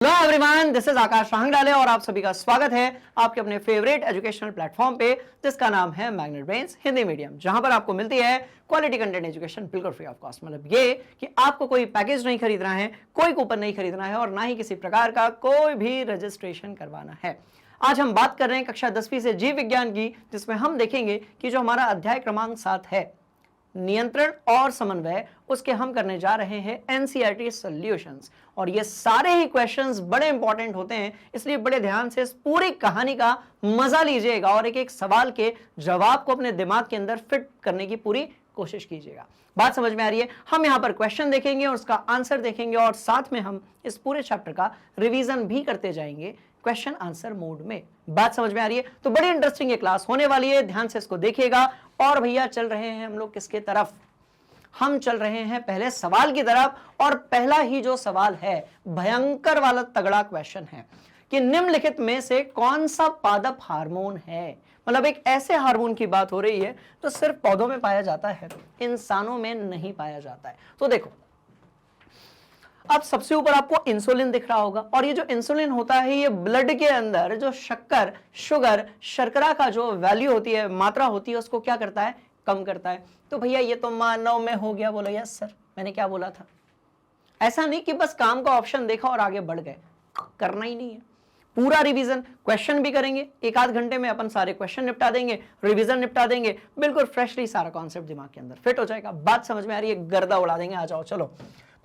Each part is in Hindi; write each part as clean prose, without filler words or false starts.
हेलो एवरीवन, दिस इज आकाश राहंगडाले और आप सभी का स्वागत है आपके अपने फेवरेट एजुकेशनल प्लेटफॉर्म पे जिसका नाम है मैग्नेट ब्रेन्स हिंदी मीडियम, जहां पर आपको मिलती है क्वालिटी कंटेंट एजुकेशन बिल्कुल फ्री ऑफ कॉस्ट। मतलब ये कि आपको कोई पैकेज नहीं खरीदना है, कोई कूपन नहीं खरीदना है और ना ही किसी प्रकार का कोई भी रजिस्ट्रेशन करवाना है। आज हम बात कर रहे हैं कक्षा 10वीं से जीव विज्ञान की, जिसमें हम देखेंगे कि जो हमारा अध्याय क्रमांक 7 है नियंत्रण और समन्वय, उसके हम करने जा रहे हैं एनसीईआरटी सॉल्यूशंस। और ये सारे ही क्वेश्चंस बड़े इंपॉर्टेंट होते हैं, इसलिए बड़े ध्यान से इस पूरी कहानी का मजा लीजिएगा और एक एक सवाल के जवाब को अपने दिमाग के अंदर फिट करने की पूरी कोशिश कीजिएगा। बात समझ में आ रही है? हम यहाँ पर क्वेश्चन देखेंगे और उसका आंसर देखेंगे और साथ में हम इस पूरे चैप्टर का रिवीजन भी करते जाएंगे क्वेश्चन आंसर मोड में। बात समझ में आ रही है? तो बड़ी इंटरेस्टिंग ये क्लास होने वाली है, ध्यान से इसको देखिएगा। और भैया चल रहे हैं हम लोग किसके तरफ? हम चल रहे हैं पहले सवाल की तरफ। और पहला ही जो सवाल है भयंकर वाला तगड़ा क्वेश्चन है कि निम्नलिखित में से कौन सा पादप हार्मोन है। मतलब एक ऐसे हार्मोन की बात हो रही है जो सिर्फ पौधों में पाया जाता है, इंसानों में नहीं पाया जाता है। तो देखो, अब सबसे ऊपर आपको इंसुलिन दिख रहा होगा और ये जो इंसुलिन होता है ये ब्लड के अंदर जो शक्कर, शुगर, शर्करा का जो वैल्यू होती है, मात्रा होती है, उसको क्या करता है? कम करता है। तो भैया ये तो मानव में हो गया। बोलो यस सर, मैंने क्या बोला था? ऐसा नहीं कि बस काम का ऑप्शन देखा और आगे बढ़ गए, करना ही नहीं है। पूरा रिवीजन, क्वेश्चन भी करेंगे, एक आध घंटे में अपन सारे क्वेश्चन निपटा देंगे, रिवीजन निपटा देंगे, बिल्कुल फ्रेशली सारा कॉन्सेप्ट दिमाग के अंदर फिट हो जाएगा। बात समझ में आ रही है? गर्दा उड़ा देंगे। आ जाओ चलो।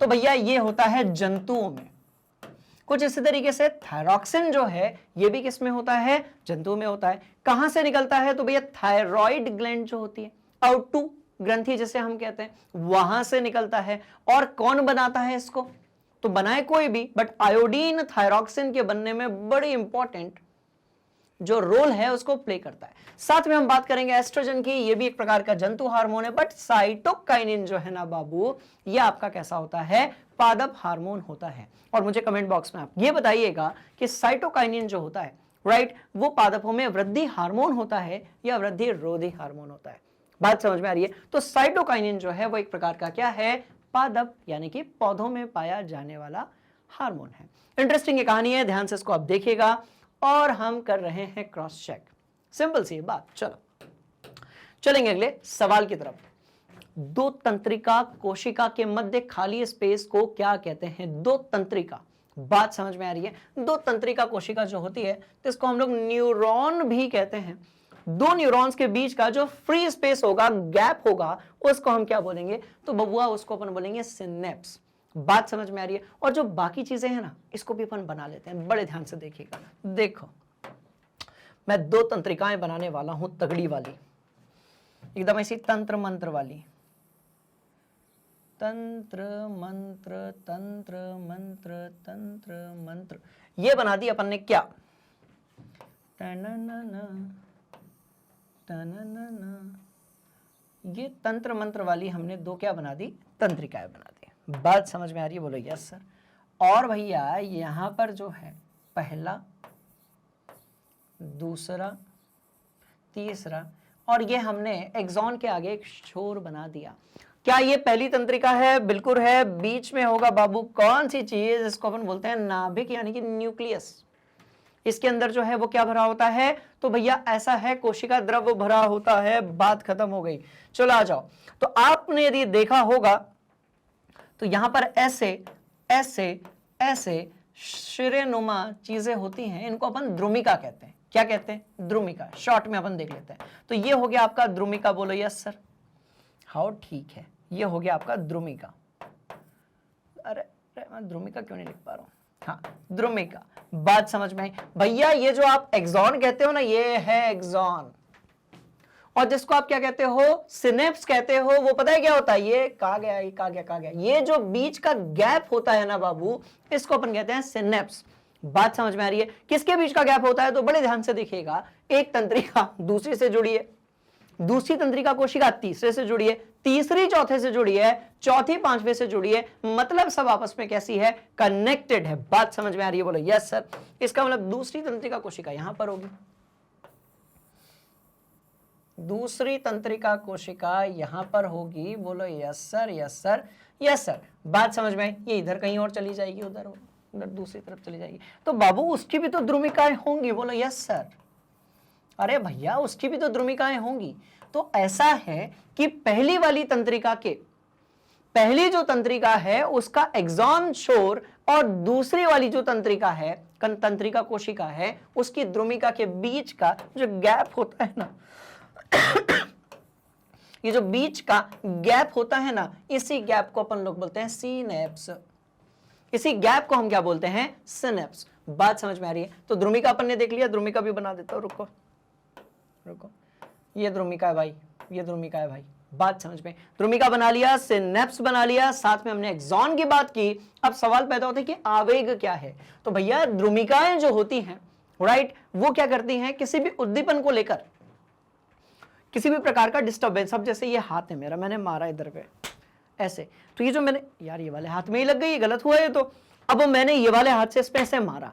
तो भैया ये होता है जंतुओं में। कुछ इसी तरीके से थायरॉक्सिन जो है ये भी किस में होता है? जंतुओं में होता है। कहां से निकलता है? तो भैया थायराइड ग्लैंड जो होती है, आउटू ग्रंथि जिसे हम कहते हैं, वहां से निकलता है। और कौन बनाता है इसको? तो बनाए कोई भी, बट आयोडीन थायरॉक्सिन के बनने में बड़ी इंपॉर्टेंट जो रोल है उसको प्ले करता है। साथ में हम बात करेंगे एस्ट्रोजन की, ये भी एक प्रकार का जंतु हार्मोन है। बट साइटोकाइनिन जो है ना बाबू, ये आपका कैसा होता है? पादप हार्मोन होता है। और मुझे कमेंट बॉक्स में आप ये बताइएगा कि साइटोकाइनिन जो होता है, राइट, वो पादपों में वृद्धि हार्मोन होता है या वृद्धि रोधी हार्मोन होता है? बात समझ में आ रही है? तो साइटोकाइनिन जो है वो एक प्रकार का क्या है? पादप यानी कि पौधों में पाया जाने वाला हार्मोन है। इंटरेस्टिंग ये कहानी है, ध्यान से इसको आप देखिएगा। और हम कर रहे हैं क्रॉस चेक, सिंपल सी बात। चलो चलेंगे अगले सवाल की तरफ। दो तंत्रिका कोशिका के मध्य खाली स्पेस को क्या कहते हैं? दो तंत्रिका। बात समझ में आ रही है? दो तंत्रिका कोशिका जो होती है तो इसको हम लोग न्यूरॉन भी कहते हैं। दो न्यूरॉन्स के बीच का जो फ्री स्पेस होगा, गैप होगा, उसको हम क्या बोलेंगे? तो बबुआ उसको अपन बोलेंगे सिनेप्स। बात समझ में आ रही है? और जो बाकी चीजें हैं ना, इसको भी अपन बना लेते हैं। बड़े ध्यान से देखिएगा। देखो, मैं दो तंत्रिकाएं बनाने वाला हूं, तगड़ी वाली, एकदम ऐसी तंत्र मंत्र वाली। तंत्र मंत्र तंत्र मंत्र तंत्र मंत्र, ये बना दी अपन ने। क्या? ये तंत्र मंत्र वाली हमने दो क्या बना दी? तंत्रिकाएं बना दी। बात समझ में आ रही है? बोलो यस सर। और भैया यहां पर जो है पहला, दूसरा, तीसरा, और ये हमने एक्सॉन के आगे एक छोर बना दिया। क्या ये पहली तंत्रिका है? बिल्कुल है। बीच में होगा बाबू कौन सी चीज? इसको अपन बोलते हैं नाभिक यानी कि न्यूक्लियस। इसके अंदर जो है वो क्या भरा होता है? तो भैया ऐसा है, कोशिका द्रव भरा होता है। बात खत्म हो गई। चलो आ जाओ। तो आपने यदि देखा होगा तो यहां पर ऐसे ऐसे ऐसे शिरेनुमा चीजें होती हैं, इनको अपन द्रुमिका कहते हैं। क्या कहते हैं? द्रुमिका। शॉर्ट में अपन देख लेते हैं। तो ये हो गया आपका द्रुमिका। बोलो यस सर। हाउ ठीक है, ये हो गया आपका द्रुमिका। अरे मैं द्रुमिका क्यों नहीं लिख पा रहा हूं? हाँ, द्रुमिका। बात समझ में आई? भैया ये जो आप एक्सॉन कहते हो ना, ये है एक्सॉन। और जिसको आप क्या कहते हो? सिनेप्स कहते हो। वो पता है क्या होता है? ये कहा गया, ये कहा गया, कहा गया, ये जो बीच का गैप होता है ना बाबू, इसको अपन कहते हैं सिनेप्स। बात समझ में आ रही है? किसके बीच का गैप होता है? तो बड़े ध्यान से देखिएगा। एक तंत्रिका दूसरी से जुड़ी है, दूसरी तंत्रिका कोशिका तीसरे से जुड़ी है, तीसरी चौथे से जुड़ी है, चौथी पांचवे से जुड़ी है। मतलब सब आपस में कैसी है? कनेक्टेड है। बात समझ में आ रही है? बोलो यस सर। इसका मतलब दूसरी तंत्रिका कोशिका यहां पर होगी, दूसरी तंत्रिका कोशिका यहां पर होगी। बोलो yes sir, yes sir, yes sir. बात समझ में आई? ये इधर कहीं और चली जाएगी, उधर उधर दूसरी तरफ चली जाएगी, तो बाबू उसकी भी तो द्रुमिकाएं होंगी। बोलो यस सर। अरे भैया उसकी भी तो द्रुमिकाएं होंगी। तो ऐसा है कि पहली वाली तंत्रिका के, पहली जो तंत्रिका है उसका एक्सॉन शोर और दूसरी वाली जो तंत्रिका है, तंत्रिका कोशिका है, उसकी द्रुमिका के बीच का जो गैप होता है ना ये जो बीच का गैप होता है ना, इसी गैप को अपन लोग बोलते हैं सिनेप्स। इसी गैप को हम क्या बोलते हैं? सिनेप्स। बात समझ में आ रही है? तो द्रुमिका अपन ने देख लिया, द्रुमिका भी बना देता हूं, रुको रुको, ये द्रुमिका है भाई, ये द्रुमिका है भाई। बात समझ में? द्रुमिका बना लिया, सिनेप्स बना लिया, साथ में हमने एक्सॉन की बात की। अब सवाल पैदा होता है कि आवेग क्या है। तो भैया द्रुमिकाएं जो होती हैं, राइट, वो क्या करती हैं? किसी भी उद्दीपन को लेकर, किसी भी प्रकार का डिस्टर्बेंस, अब जैसे ये हाथ है मेरा, मैंने मारा इधर पे ऐसे, तो ये जो मैंने, यार ये वाले हाथ में ही लग गई, गलत हुआ ये तो। अब मैंने ये वाले हाथ से इस पे ऐसे मारा,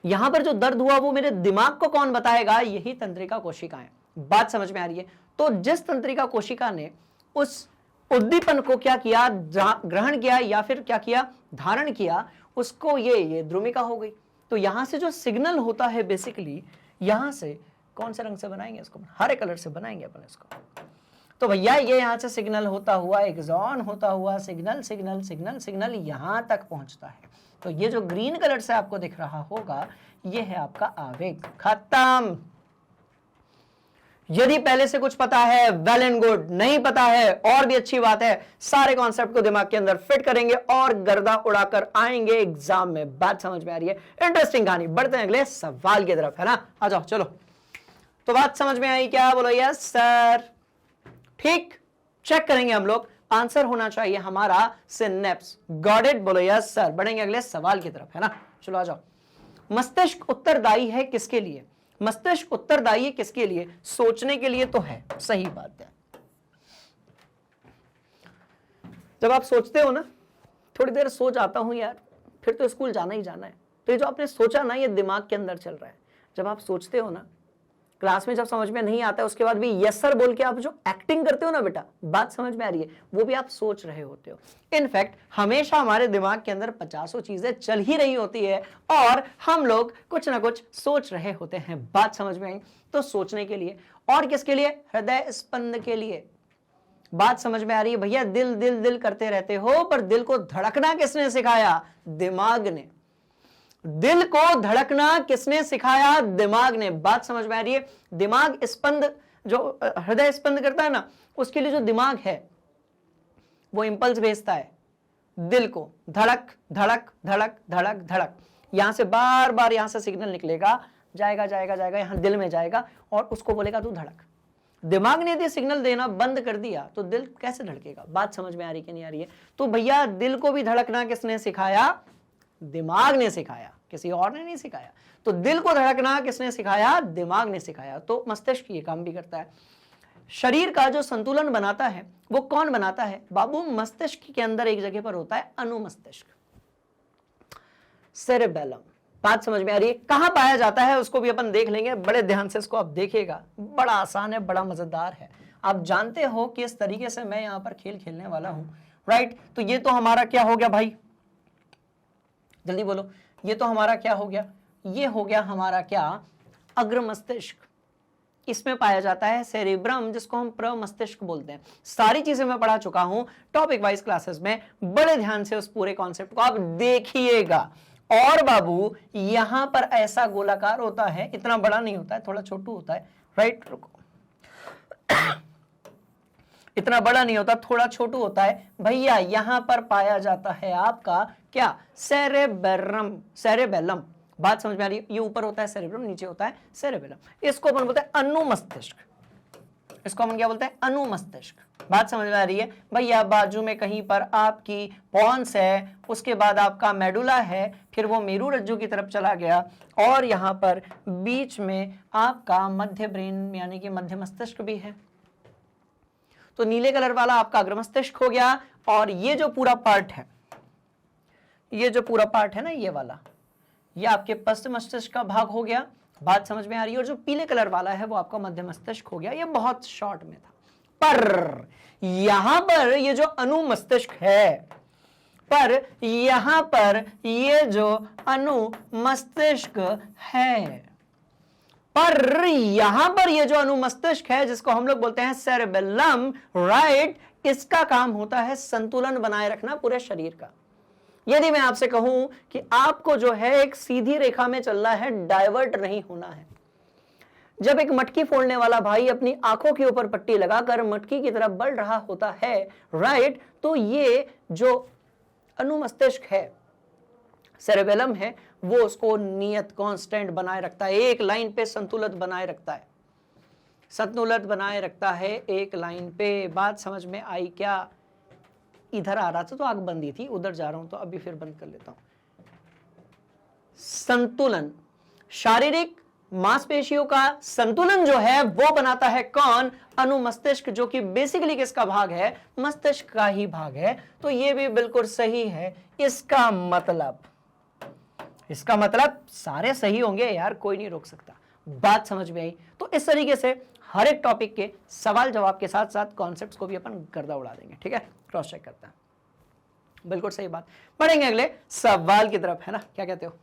यहां पर जो दर्द हुआ वो मेरे दिमाग को कौन बताएगा? यही तंत्रिका कोशिकाएं। बात समझ में आ रही है? तो जिस तंत्रिका कोशिका ने उस उद्दीपन को क्या किया? ग्रहण किया या फिर क्या किया? धारण किया, उसको ये द्रुमिका हो गई। तो यहां से जो सिग्नल होता है बेसिकली, यहां से कौन से रंग से बनाएंगे इसको? हरे कलर से बनाएंगे अपन इसको। तो भैया ये यहां से सिग्नल होता हुआ, एक्सॉन होता हुआ, सिग्नल सिग्नल सिग्नल सिग्नल यहां तक पहुंचता है। तो ये जो ग्रीन कलर से आपको दिख रहा होगा, ये है आपका आवेग। खत्म। यदि पहले से कुछ पता है वेल एंड गुड, नहीं पता है और भी अच्छी बात है, सारे कॉन्सेप्ट को दिमाग के अंदर फिट करेंगे और गर्दा उड़ाकर आएंगे एग्जाम में। बात समझ में आ रही है? इंटरेस्टिंग कहानी। बढ़ते हैं अगले सवाल की तरफ, है ना? आ जाओ चलो। तो बात समझ में आई क्या? बोलो यस सर। ठीक, चेक करेंगे हम लोग। आंसर होना चाहिए हमारा सिनेप्स। Got it? बोलो यस सर। बढ़ेंगे अगले सवाल की तरफ, है ना? चलो आ जाओ। मस्तिष्क उत्तरदायी है किसके लिए? मस्तिष्क उत्तरदायी है किसके लिए? सोचने के लिए तो है, सही बात है। जब आप सोचते हो ना, थोड़ी देर सो जाता हूं यार, फिर तो स्कूल जाना ही जाना है, तो ये जो आपने सोचा ना, ये दिमाग के अंदर चल रहा है। जब आप सोचते हो ना, क्लास में जब समझ में नहीं आता है उसके बाद भी यस सर बोल के आप जो एक्टिंग करते हो ना बेटा, बात समझ में आ रही है, वो भी आप सोच रहे होते हो। इनफैक्ट हमेशा हमारे दिमाग के अंदर 50 चीजें चल ही रही होती है और हम लोग कुछ ना कुछ सोच रहे होते हैं। बात समझ में आई? तो सोचने के लिए, और किसके लिए? हृदय स्पंद के लिए। बात समझ में आ रही है भैया? दिल दिल दिल करते रहते हो, पर दिल को धड़कना किसने सिखाया? दिमाग ने। दिल को धड़कना किसने सिखाया? दिमाग ने। बात समझ में आ रही है? दिमाग स्पंद, जो हृदय स्पंद करता है ना, उसके लिए जो दिमाग है वो इंपल्स भेजता है दिल को, धड़क धड़क धड़क धड़क धड़क। यहां से बार बार यहां से सिग्नल निकलेगा, जाएगा जाएगा जाएगा, यहां दिल में जाएगा और उसको बोलेगा तू धड़क। दिमाग ने यदि सिग्नल देना बंद कर दिया तो दिल कैसे धड़केगा? बात समझ में आ रही कि नहीं आ रही है? तो भैया दिल को भी धड़कना किसने सिखाया? दिमाग ने सिखाया, किसी और ने नहीं सिखाया। तो दिल को धड़कना किसने सिखाया? दिमाग ने सिखाया। तो मस्तिष्क ये काम भी करता है। शरीर का जो संतुलन बनाता है वो कौन बनाता है? बाबू मस्तिष्क के अंदर एक जगह पर होता है अनुमस्तिष्क, सेरेबेलम। बात समझ में आ रही है? कहां पाया जाता है उसको भी अपन देख लेंगे, बड़े ध्यान से इसको आप देखिएगा। बड़ा आसान है, बड़ा मजेदार है। आप जानते हो कि इस तरीके से मैं यहां पर खेल खेलने वाला हूं, राइट? तो ये तो हमारा क्या हो गया भाई? जल्दी बोलो। ये तो हमारा क्या हो गया? ये हो गया हमारा क्या? अग्र मस्तिष्क। इसमें पाया जाता है सेरेब्रम, जिसको हम प्रमस्तिष्क बोलते हैं। सारी चीजें मैं पढ़ा चुका हूं टॉपिक वाइज क्लासेस में। बड़े ध्यान से उस पूरे कॉन्सेप्ट को आप देखिएगा। और बाबू यहां पर ऐसा गोलाकार होता है, इतना बड़ा नहीं होता है, थोड़ा छोटू होता है, राइट? रुको, इतना बड़ा नहीं होता, थोड़ा छोटू होता है भैया। यहां पर पाया जाता है आपका क्या? सेरेबेलम। सेरेबेलम। बात समझ में आ रही है? ये ऊपर होता है सेरेब्रम, नीचे होता है सेरेबेलम। इसको अपन बोलते हैं अनुमस्तिष्क। इसको हम क्या बोलते हैं? अनुमस्तिष्क। बात समझ में आ रही है भैया? बाजू में कहीं पर आपकी पॉन्स है, उसके बाद आपका मेडुला है, फिर वो मेरुरज्जु की तरफ चला गया और यहां पर बीच में आपका मध्य ब्रेन यानी कि मध्य मस्तिष्क भी है। तो नीले कलर वाला आपका अग्र मस्तिष्क हो गया। और ये जो पूरा पार्ट है, ये जो पूरा पार्ट है ना, ये वाला, ये आपके पश्चिम मस्तिष्क का भाग हो गया। बात समझ में आ रही है? और जो पीले कलर वाला है वो आपका मध्य मस्तिष्क हो गया। ये बहुत शॉर्ट में था, पर यहां पर ये जो अनुमस्तिष्क है, पर यहां पर ये जो अनुमस्तिष्क है, पर यहां पर ये जो अनुमस्तिष्क है जिसको हम लोग बोलते हैं सेरेबेलम, राइट, इसका काम होता है संतुलन बनाए रखना पूरे शरीर का। यदि मैं आपसे कहूं कि आपको जो है एक सीधी रेखा में चलना है, डाइवर्ट नहीं होना है। जब एक मटकी फोड़ने वाला भाई अपनी आंखों के ऊपर पट्टी लगाकर मटकी की तरफ बढ़ रहा होता है, राइट, तो ये जो अनुमस्तिष्क है, सेरेबेलम है, वो उसको नियत कांस्टेंट बनाए रखता है, एक लाइन पे संतुलित बनाए रखता है, संतुलित बनाए रखता है एक लाइन पे। बात समझ में आई क्या? इधर आ रहा था तो आंख बंदी थी, उधर जा रहा हूं तो अभी फिर बंद कर लेता हूं। संतुलन, शारीरिक मांसपेशियों का संतुलन जो है वो बनाता है कौन? अनुमस्तिष्क, जो कि बेसिकली किसका भाग है? मस्तिष्क का ही भाग है। तो ये भी बिल्कुल सही है। इसका मतलब सारे सही होंगे यार, कोई नहीं रोक सकता। बात समझ में आई? तो इस तरीके से हर एक टॉपिक के सवाल जवाब के साथ साथ कॉन्सेप्ट्स को भी अपन गर्दा उड़ा देंगे, ठीक है? क्रॉस चेक करते हैं। बिल्कुल सही बात। बढ़ेंगे अगले सवाल की तरफ, है ना? क्या कहते हो?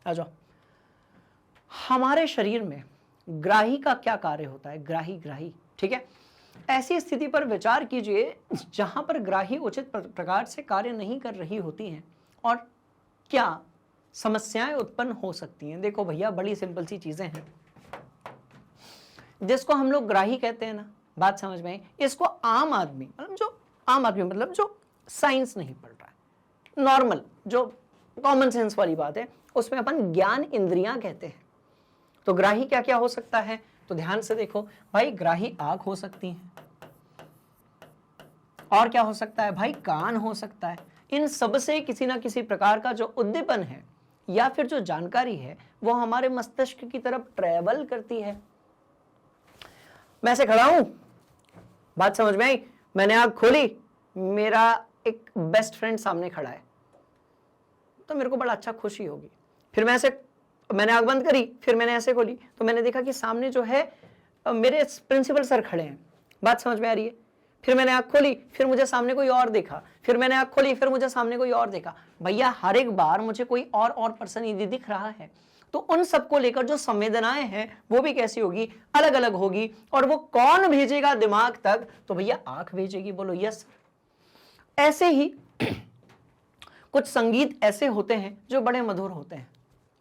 आ जाओ। हमारे शरीर में ग्राही का क्या कार्य होता है? ग्राही, ठीक है? ऐसी स्थिति पर विचार कीजिए जहां पर ग्राही उचित प्रकार से कार्य नहीं कर रही होती हैं और क्या समस्याएं उत्पन्न हो सकती हैं। देखो भैया, बड़ी सिंपल सी चीजें हैं। जिसको हम लोग ग्राही कहते हैं ना, बात समझ में आई? इसको आम आदमी मतलब जो साइंस नहीं पढ़ रहा है, नॉर्मल जो कॉमन सेंस वाली बात है, उसमें अपन ज्ञान इंद्रियां कहते हैं। तो ग्राही क्या क्या हो सकता है? तो ध्यान से देखो भाई, ग्राही आंख हो सकती है, और क्या हो सकता है भाई? कान हो सकता है। इन सब से किसी ना किसी प्रकार का जो उद्दीपन है या फिर जो जानकारी है वो हमारे मस्तिष्क की तरफ ट्रेवल करती है। मैं ऐसे खड़ा हूं, बात समझ में आई? मैंने आंख खोली, मेरा एक बेस्ट फ्रेंड सामने खड़ा है, तो मेरे को बड़ा अच्छा खुशी होगी। फिर मैंने आंख बंद करी, फिर मैंने ऐसे खोली, तो मैंने देखा कि सामने जो है मेरे प्रिंसिपल सर खड़े हैं। बात समझ में आ रही है? फिर मैंने आंख खोली, फिर मुझे सामने कोई और देखा, फिर मैंने आंख खोली, फिर मुझे सामने कोई और देखा। भैया, हर एक बार मुझे कोई और पर्सन यदि दिख रहा है तो उन सबको लेकर जो संवेदनाएं हैं वो भी कैसी होगी? अलग अलग होगी। और वो कौन भेजेगा दिमाग तक? तो भैया आंख भेजेगी। बोलो यस। ऐसे ही कुछ संगीत ऐसे होते हैं जो बड़े मधुर होते हैं,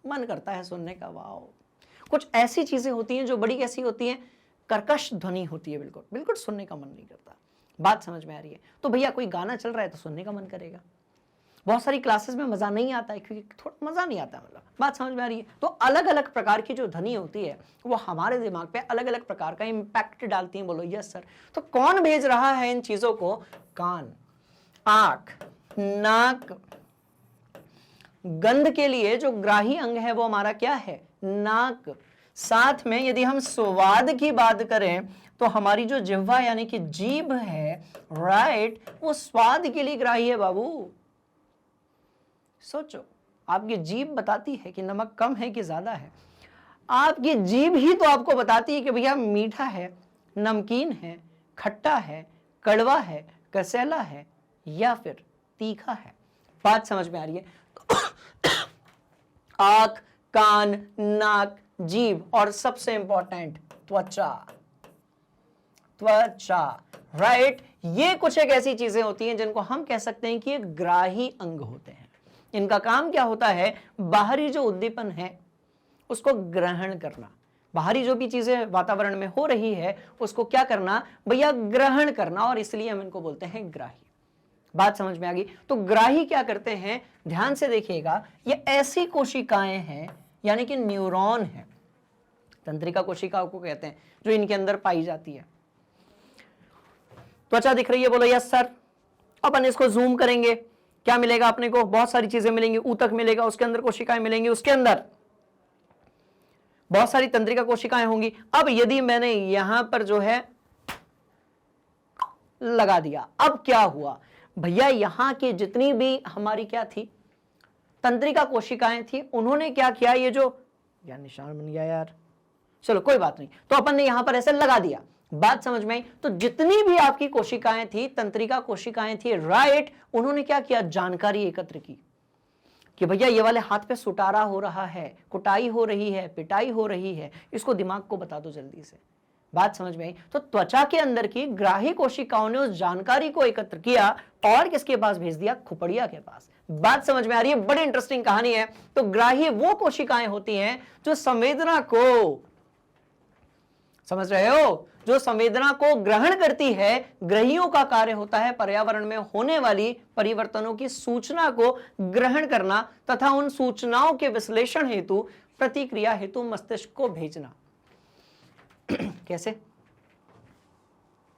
मन करता है सुनने का, वाओ। कुछ ऐसी चीजें होती हैं जो बड़ी कैसी होती हैं? कर्कश ध्वनि होती है, बिल्कुल सुनने का मन नहीं करता। बात समझ में आ रही है? तो भैया कोई गाना चल रहा है तो सुनने का मन करेगा। बहुत सारी क्लासेस में मजा नहीं आता है क्योंकि थोड़ा मजा नहीं आता, मतलब बात समझ में आ रही है? तो अलग अलग प्रकार की जो ध्वनि होती है वो हमारे दिमाग पे अलग अलग प्रकार का इंपैक्ट डालती है। बोलो यस सर। तो कौन भेज रहा है इन चीजों को? कान, आंख, नाक। गंध के लिए जो ग्राही अंग है वो हमारा क्या है? नाक। साथ में यदि हम स्वाद की बात करें तो हमारी जो जिह्वा यानी कि जीभ है, राइट, वो स्वाद के लिए ग्राही है बाबू। सोचो, आपकी जीभ बताती है कि नमक कम है कि ज्यादा है। आपकी जीभ ही तो आपको बताती है कि भैया मीठा है, नमकीन है, खट्टा है, कड़वा है, कसैला है या फिर तीखा है। बात समझ में आ रही है? आंख, कान, नाक, जीभ और सबसे इंपॉर्टेंट त्वचा, राइट। ये कुछ एक ऐसी चीजें होती हैं जिनको हम कह सकते हैं कि ये ग्राही अंग होते हैं। इनका काम क्या होता है? बाहरी जो उद्दीपन है उसको ग्रहण करना। बाहरी जो भी चीजें वातावरण में हो रही है उसको क्या करना भैया? ग्रहण करना। और इसलिए हम इनको बोलते हैं ग्राही। बात समझ में आ गई? तो ग्राही क्या करते हैं? ध्यान से देखिएगा, ये ऐसी कोशिकाएं हैं यानी कि न्यूरॉन है, तंत्रिका कोशिकाओं को कहते हैं, जो इनके अंदर पाई जाती है। त्वचा दिख रही है? बोलो यस सर। अपन इसको जूम करेंगे, क्या मिलेगा अपने को? बहुत सारी चीजें मिलेंगी। ऊतक मिलेगा, उसके अंदर कोशिकाएं मिलेंगी, उसके अंदर बहुत सारी तंत्रिका कोशिकाएं होंगी। अब यदि मैंने यहां पर जो है लगा दिया, अब क्या हुआ भैया? यहां की जितनी भी हमारी क्या थी तंत्रिका कोशिकाएं थी, उन्होंने क्या किया? ये जो यार निशान बन गया यार, चलो कोई बात नहीं। तो अपन ने यहां पर ऐसे लगा दिया। बात समझ में आई? तो जितनी भी आपकी कोशिकाएं थी, तंत्रिका कोशिकाएं थी, राइट, उन्होंने क्या किया, जानकारी एकत्र की कि भैया ये वाले हाथ पे सुटारा हो रहा है, कुटाई हो रही है, पिटाई हो रही है, इसको दिमाग को बता दो जल्दी से। बात समझ में आई? तो त्वचा के अंदर की ग्राही कोशिकाओं ने उस जानकारी को एकत्र किया और किसके पास भेज दिया, खुपड़िया के पास। बात समझ में आ रही है? बड़ी इंटरेस्टिंग कहानी है। तो ग्राही वो कोशिकाएं होती हैं जो संवेदना को, समझ रहे हो, जो संवेदना को ग्रहण करती है। ग्रहियों का कार्य होता है पर्यावरण में होने वाली परिवर्तनों की सूचना को ग्रहण करना तथा उन सूचनाओं के विश्लेषण हेतु, प्रतिक्रिया हेतु मस्तिष्क को भेजना। कैसे?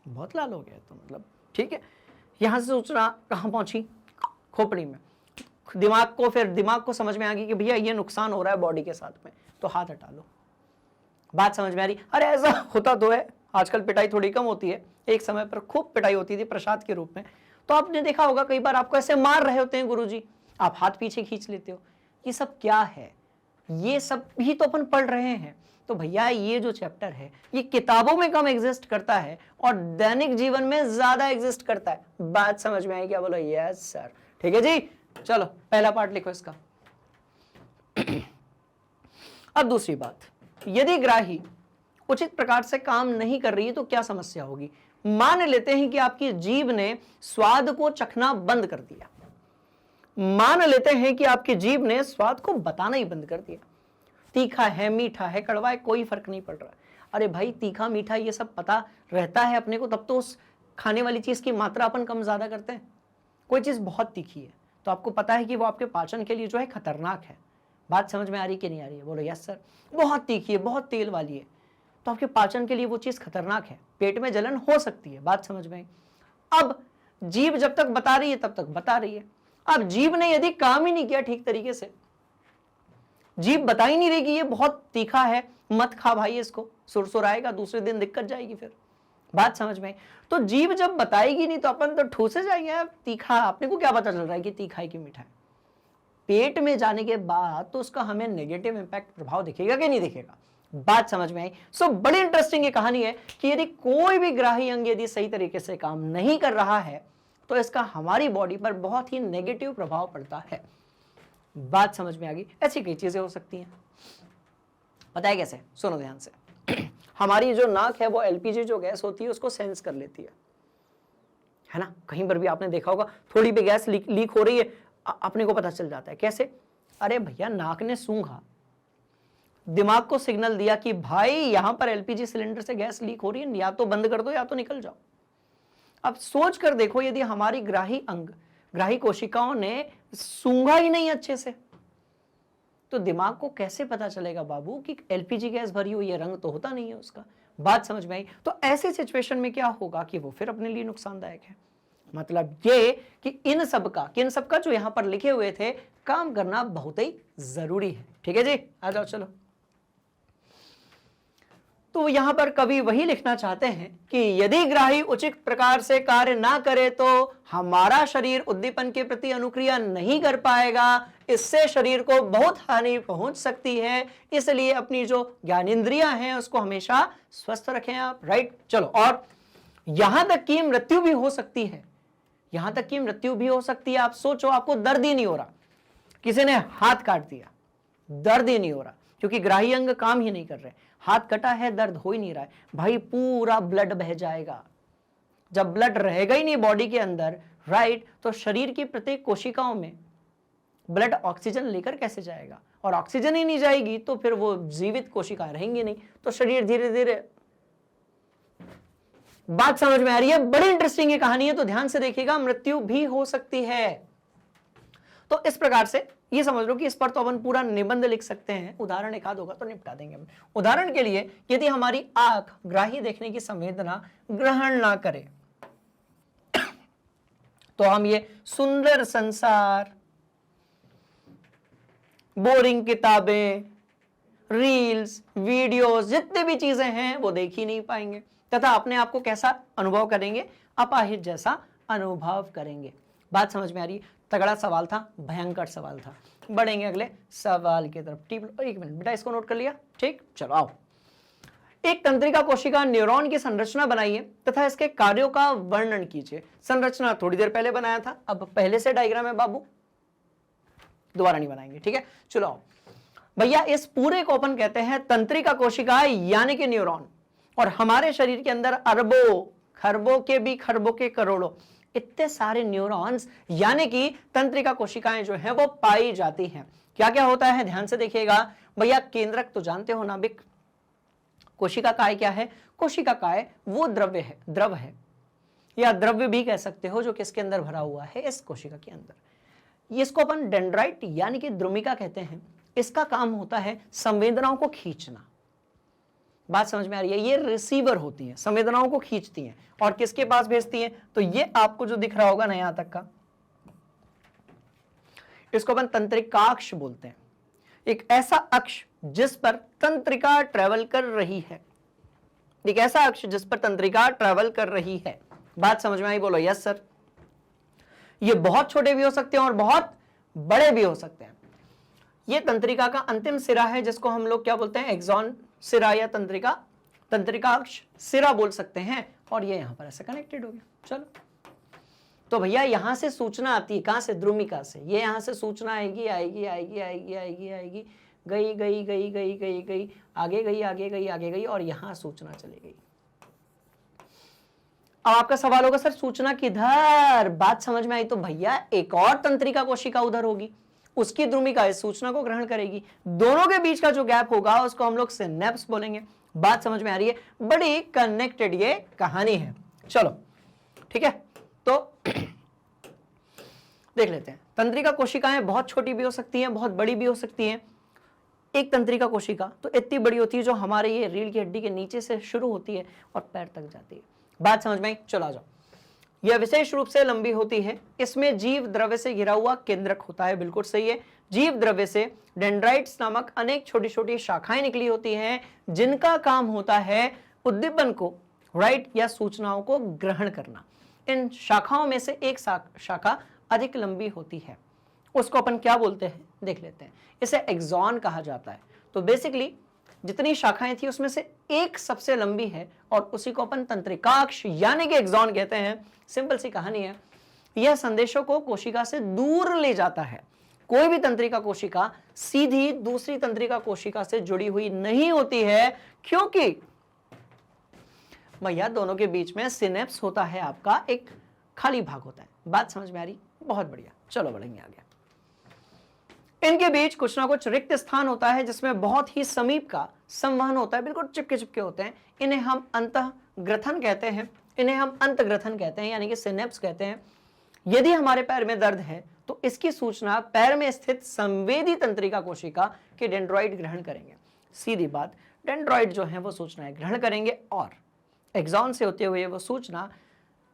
बहुत लाल हो गया तो मतलब, ठीक है। यहां से सूचना कहां पहुंची, खोपड़ी में। दिमाग को, फिर दिमाग को समझ में आ गई कि भैया ये नुकसान हो रहा है बॉडी के साथ में, तो हाथ हटा लो। बात समझ में आ रही? अरे ऐसा होता तो है, आजकल पिटाई थोड़ी कम होती है, एक समय पर खूब पिटाई होती थी प्रसाद के रूप में। तो आपने देखा होगा कई बार आपको ऐसे मार रहे होते हैं गुरुजी, आप हाथ पीछे खींच लेते हो। ये सब क्या है? ये सब भी तो अपन पढ़ रहे हैं। तो भैया ये जो चैप्टर है ये किताबों में कम एग्जिस्ट करता है और दैनिक जीवन में ज्यादा एग्जिस्ट करता है। बात समझ में आई क्या? बोलो यस सर। ठीक है जी, चलो पहला पार्ट लिखो इसका। अब दूसरी बात, यदि ग्राही उचित प्रकार से काम नहीं कर रही है तो क्या समस्या होगी? मान लेते हैं कि आपकी जीभ ने स्वाद को चखना बंद कर दिया। मान लेते हैं कि आपकी जीभ ने स्वाद को बताना ही बंद कर दिया। तीखा है, मीठा है, कड़वा है, कोई फर्क नहीं पड़ रहा। अरे भाई तीखा मीठा ये सब पता रहता है अपने को, तब तो उस खाने वाली चीज की मात्रा अपन कम ज्यादा करते हैं। कोई चीज बहुत तीखी है तो आपको पता है कि वो आपके पाचन के लिए जो है खतरनाक है। बात समझ में आ रही है कि नहीं आ रही है? बोलो यस सर। बहुत तीखी है, बहुत तेल वाली है, तो आपके पाचन के लिए वो चीज खतरनाक है, पेट में जलन हो सकती है। बात समझ में आई? अब जीभ जब तक बता रही है तब तक बता रही है। अब जीभ ने यदि काम ही नहीं किया ठीक तरीके से, जीभ बता ही नहीं रही कि ये बहुत तीखा है, मत खा भाई इसको, सुरसुर आएगा, दूसरे दिन दिक्कत जाएगी फिर। बात समझ में आई? तो जीभ जब बताएगी नहीं तो अपन तो ठूसे जाएंगे यार, तीखा, अपने को क्या पता चल रहा है कि तीखा है कि मीठा है। पेट में जाने के बाद तो उसका हमें नेगेटिव इंपैक्ट, प्रभाव दिखेगा कि नहीं दिखेगा? बात समझ में आई? सो बड़ी इंटरेस्टिंग ये कहानी है कि यदि कोई भी ग्राही अंग यदि सही तरीके से काम नहीं कर रहा है तो इसका हमारी बॉडी पर बहुत ही नेगेटिव प्रभाव पड़ता है। बात समझ में आ गई? ऐसी कई चीजें हो सकती हैं। पता है कैसे? सुनो ध्यान से। हमारी जो नाक है वो एलपीजी जो गैस होती है उसको सेंस कर लेती है ना? कहीं पर भी आपने देखा होगा थोड़ी भी गैस लीक हो रही है, अपने को पता चल जाता है। कैसे? अरे भैया नाक ने सूंघा, दिमाग को सिग्नल दिया कि भाई यहां पर एलपीजी सिलेंडर से गैस लीक हो रही है, या तो बंद कर दो या तो निकल जाओ। अब सोच कर देखो, यदि हमारी ग्राही अंग, ग्राही कोशिकाओं ने सूंघा ही नहीं अच्छे से तो दिमाग को कैसे पता चलेगा बाबू कि एलपीजी गैस भरी हुई है? रंग तो होता नहीं है उसका। बात समझ में आई? तो ऐसे सिचुएशन में क्या होगा कि वो फिर अपने लिए नुकसानदायक है। मतलब ये कि इन सब का जो यहां पर लिखे हुए थे काम करना बहुत ही जरूरी है। ठीक है जी, आ जाओ चलो। तो यहां पर कवि वही लिखना चाहते हैं कि यदि ग्राही उचित प्रकार से कार्य ना करे तो हमारा शरीर उद्दीपन के प्रति अनुक्रिया नहीं कर पाएगा, इससे शरीर को बहुत हानि पहुंच सकती है। इसलिए अपनी जो ज्ञानेंद्रियां हैं उसको हमेशा स्वस्थ रखें आप। राइट, चलो। और यहां तक कि मृत्यु भी हो सकती है, यहां तक कि मृत्यु भी हो सकती है। आप सोचो, आपको दर्द ही नहीं हो रहा, किसी ने हाथ काट दिया, दर्द ही नहीं हो रहा क्योंकि ग्राही अंग काम ही नहीं कर रहे, हाथ कटा है, दर्द हो ही नहीं रहा है। भाई पूरा ब्लड बह जाएगा। जब ब्लड रहेगा ही नहीं बॉडी के अंदर, राइट, तो शरीर की प्रत्येक कोशिकाओं में ब्लड ऑक्सीजन लेकर कैसे जाएगा? और ऑक्सीजन ही नहीं जाएगी तो फिर वो जीवित कोशिकाएं रहेंगी नहीं, तो शरीर धीरे धीरे। बात समझ में आ रही है? बड़ी इंटरेस्टिंग ये कहानी है, तो ध्यान से देखिएगा। मृत्यु भी हो सकती है। तो इस प्रकार से ये समझ लो कि इस पर तो अपन पूरा निबंध लिख सकते हैं, उदाहरण एक आध होगा तो निपटा देंगे हम। उदाहरण के लिए, यदि हमारी आंख ग्राही देखने की संवेदना ग्रहण ना करे तो हम ये सुंदर संसार, बोरिंग किताबें, रील्स, वीडियोस, जितने भी चीजें हैं वो देख ही नहीं पाएंगे तथा अपने आप को कैसा अनुभव करेंगे? अपाहिज जैसा अनुभव करेंगे। बात समझ में आ रही? तगड़ा सवाल था, भयंकर सवाल था। बढ़ेंगे अगले सवाल की तरफ। एक मिनट बेटा, इसको नोट कर लिया? ठीक, चलो आओ। एक तंत्रिका कोशिका न्यूरॉन की संरचना बनाइए तथा इसके कार्यों का वर्णन कीजिए। संरचना थोड़ी देर पहले बनाया था, अब पहले से डायग्राम है बाबू, दोबारा नहीं बनाएंगे, ठीक है। चलो भैया, इस पूरे को अपन कहते हैं तंत्रिका कोशिका यानी कि न्यूरॉन। और हमारे शरीर के अंदर अरबों, खरबों के भी खरबों के करोड़ों इतने सारे न्यूरॉन्स यानी कि तंत्रिका कोशिकाएं जो है वो पाई जाती हैं। क्या क्या होता है ध्यान से देखिएगा भैया। केंद्रक तो जानते हो नाभिक। कोशिका काय क्या है? कोशिका काय वो द्रव है या द्रव्य भी कह सकते हो, जो किसके अंदर भरा हुआ है? इस कोशिका के अंदर। इसको अपन डेंड्राइट यानी कि द्रुमिका कहते हैं। इसका काम होता है संवेदनाओं को खींचना। बात समझ में आ रही है? ये रिसीवर होती हैं, संवेदनाओं को खींचती हैं और किसके पास भेजती हैं? तो ये आपको जो दिख रहा होगा ना यहां तक का, इसको अपन तंत्रिकाक्ष बोलते हैं। एक ऐसा अक्ष जिस पर तंत्रिका ट्रेवल कर रही है, एक ऐसा अक्ष जिस पर तंत्रिका ट्रेवल कर रही है। बात समझ में आई? बोलो यस सर। ये बहुत छोटे भी हो सकते हैं और बहुत बड़े भी हो सकते हैं। ये तंत्रिका का अंतिम सिरा है जिसको हम लोग क्या बोलते हैं? एक्सॉन सिरा या तंत्रिकाक्ष सिरा बोल सकते हैं। और ये यहां पर ऐसे कनेक्टेड हो गया। चलो, तो भैया यहां से सूचना आती है, कहां से? द्रुमिका से। ये यहां से सूचना आएगी आएगी आएगी आएगी आएगी आएगी, गई गई गई गई गई गई, आगे गई आगे गई आगे गई, और यहां सूचना चली गई। अब आपका सवाल होगा सर सूचना किधर? बात समझ में आई? तो भैया एक और तंत्रिका कोशिका उधर होगी, उसकी द्रुमिका इस सूचना को ग्रहण करेगी। दोनों के बीच का जो गैप होगा उसको हम लोग सिनेप्स बोलेंगे। बात समझ में आ रही है? बड़ी कनेक्टेड ये कहानी है। चलो ठीक है, तो देख लेते हैं। तंत्रिका कोशिकाएं बहुत छोटी भी हो सकती हैं, बहुत बड़ी भी हो सकती हैं। एक तंत्रिका कोशिका तो इतनी बड़ी होती है जो हमारे ये रीढ़ की हड्डी के नीचे से शुरू होती है और पैर तक जाती है। बात समझ में आई? चलो आ जाओ। यह विशेष रूप से लंबी होती है। इसमें जीव द्रव्य से घिरा हुआ केंद्रक होता है। बिल्कुल सही है। जीव द्रव्य से डेंड्राइट्स नामक अनेक छोटी छोटी शाखाएं निकली होती हैं जिनका काम होता है उद्दीपन को, राइट, या सूचनाओं को ग्रहण करना। इन शाखाओं में से एक शाखा अधिक लंबी होती है, उसको अपन क्या बोलते हैं? देख लेते हैं। इसे एक्सॉन कहा जाता है। तो बेसिकली जितनी शाखाएं थी उसमें से एक सबसे लंबी है और उसी को अपन तंत्रिकाक्ष यानी कि एक्सॉन कहते हैं। सिंपल सी कहानी है। यह संदेशों को कोशिका से दूर ले जाता है। कोई भी तंत्रिका कोशिका सीधी दूसरी तंत्रिका कोशिका से जुड़ी हुई नहीं होती है, क्योंकि भैया दोनों के बीच में सिनेप्स होता है, आपका एक खाली भाग होता है। बात समझ में आ रही? बहुत बढ़िया। चलो बढ़ेंगे आगे। इनके बीच कुछ ना कुछ रिक्त स्थान होता है जिसमें बहुत ही समीप का संवहन होता है, बिल्कुल चिपके चिपके होते हैं। इन्हें हम अंतःग्रथन कहते हैं, इन्हें हम अंतग्रथन कहते हैं यानी कि सिनेप्स कहते हैं। यदि हमारे पैर में दर्द है तो इसकी सूचना पैर में स्थित संवेदी तंत्रिका कोशिका के डेंड्रॉइड ग्रहण करेंगे। सीधी बात, डेंड्रॉइड जो है वो सूचनाएं ग्रहण करेंगे और एक्सॉन से होते हुए वो सूचना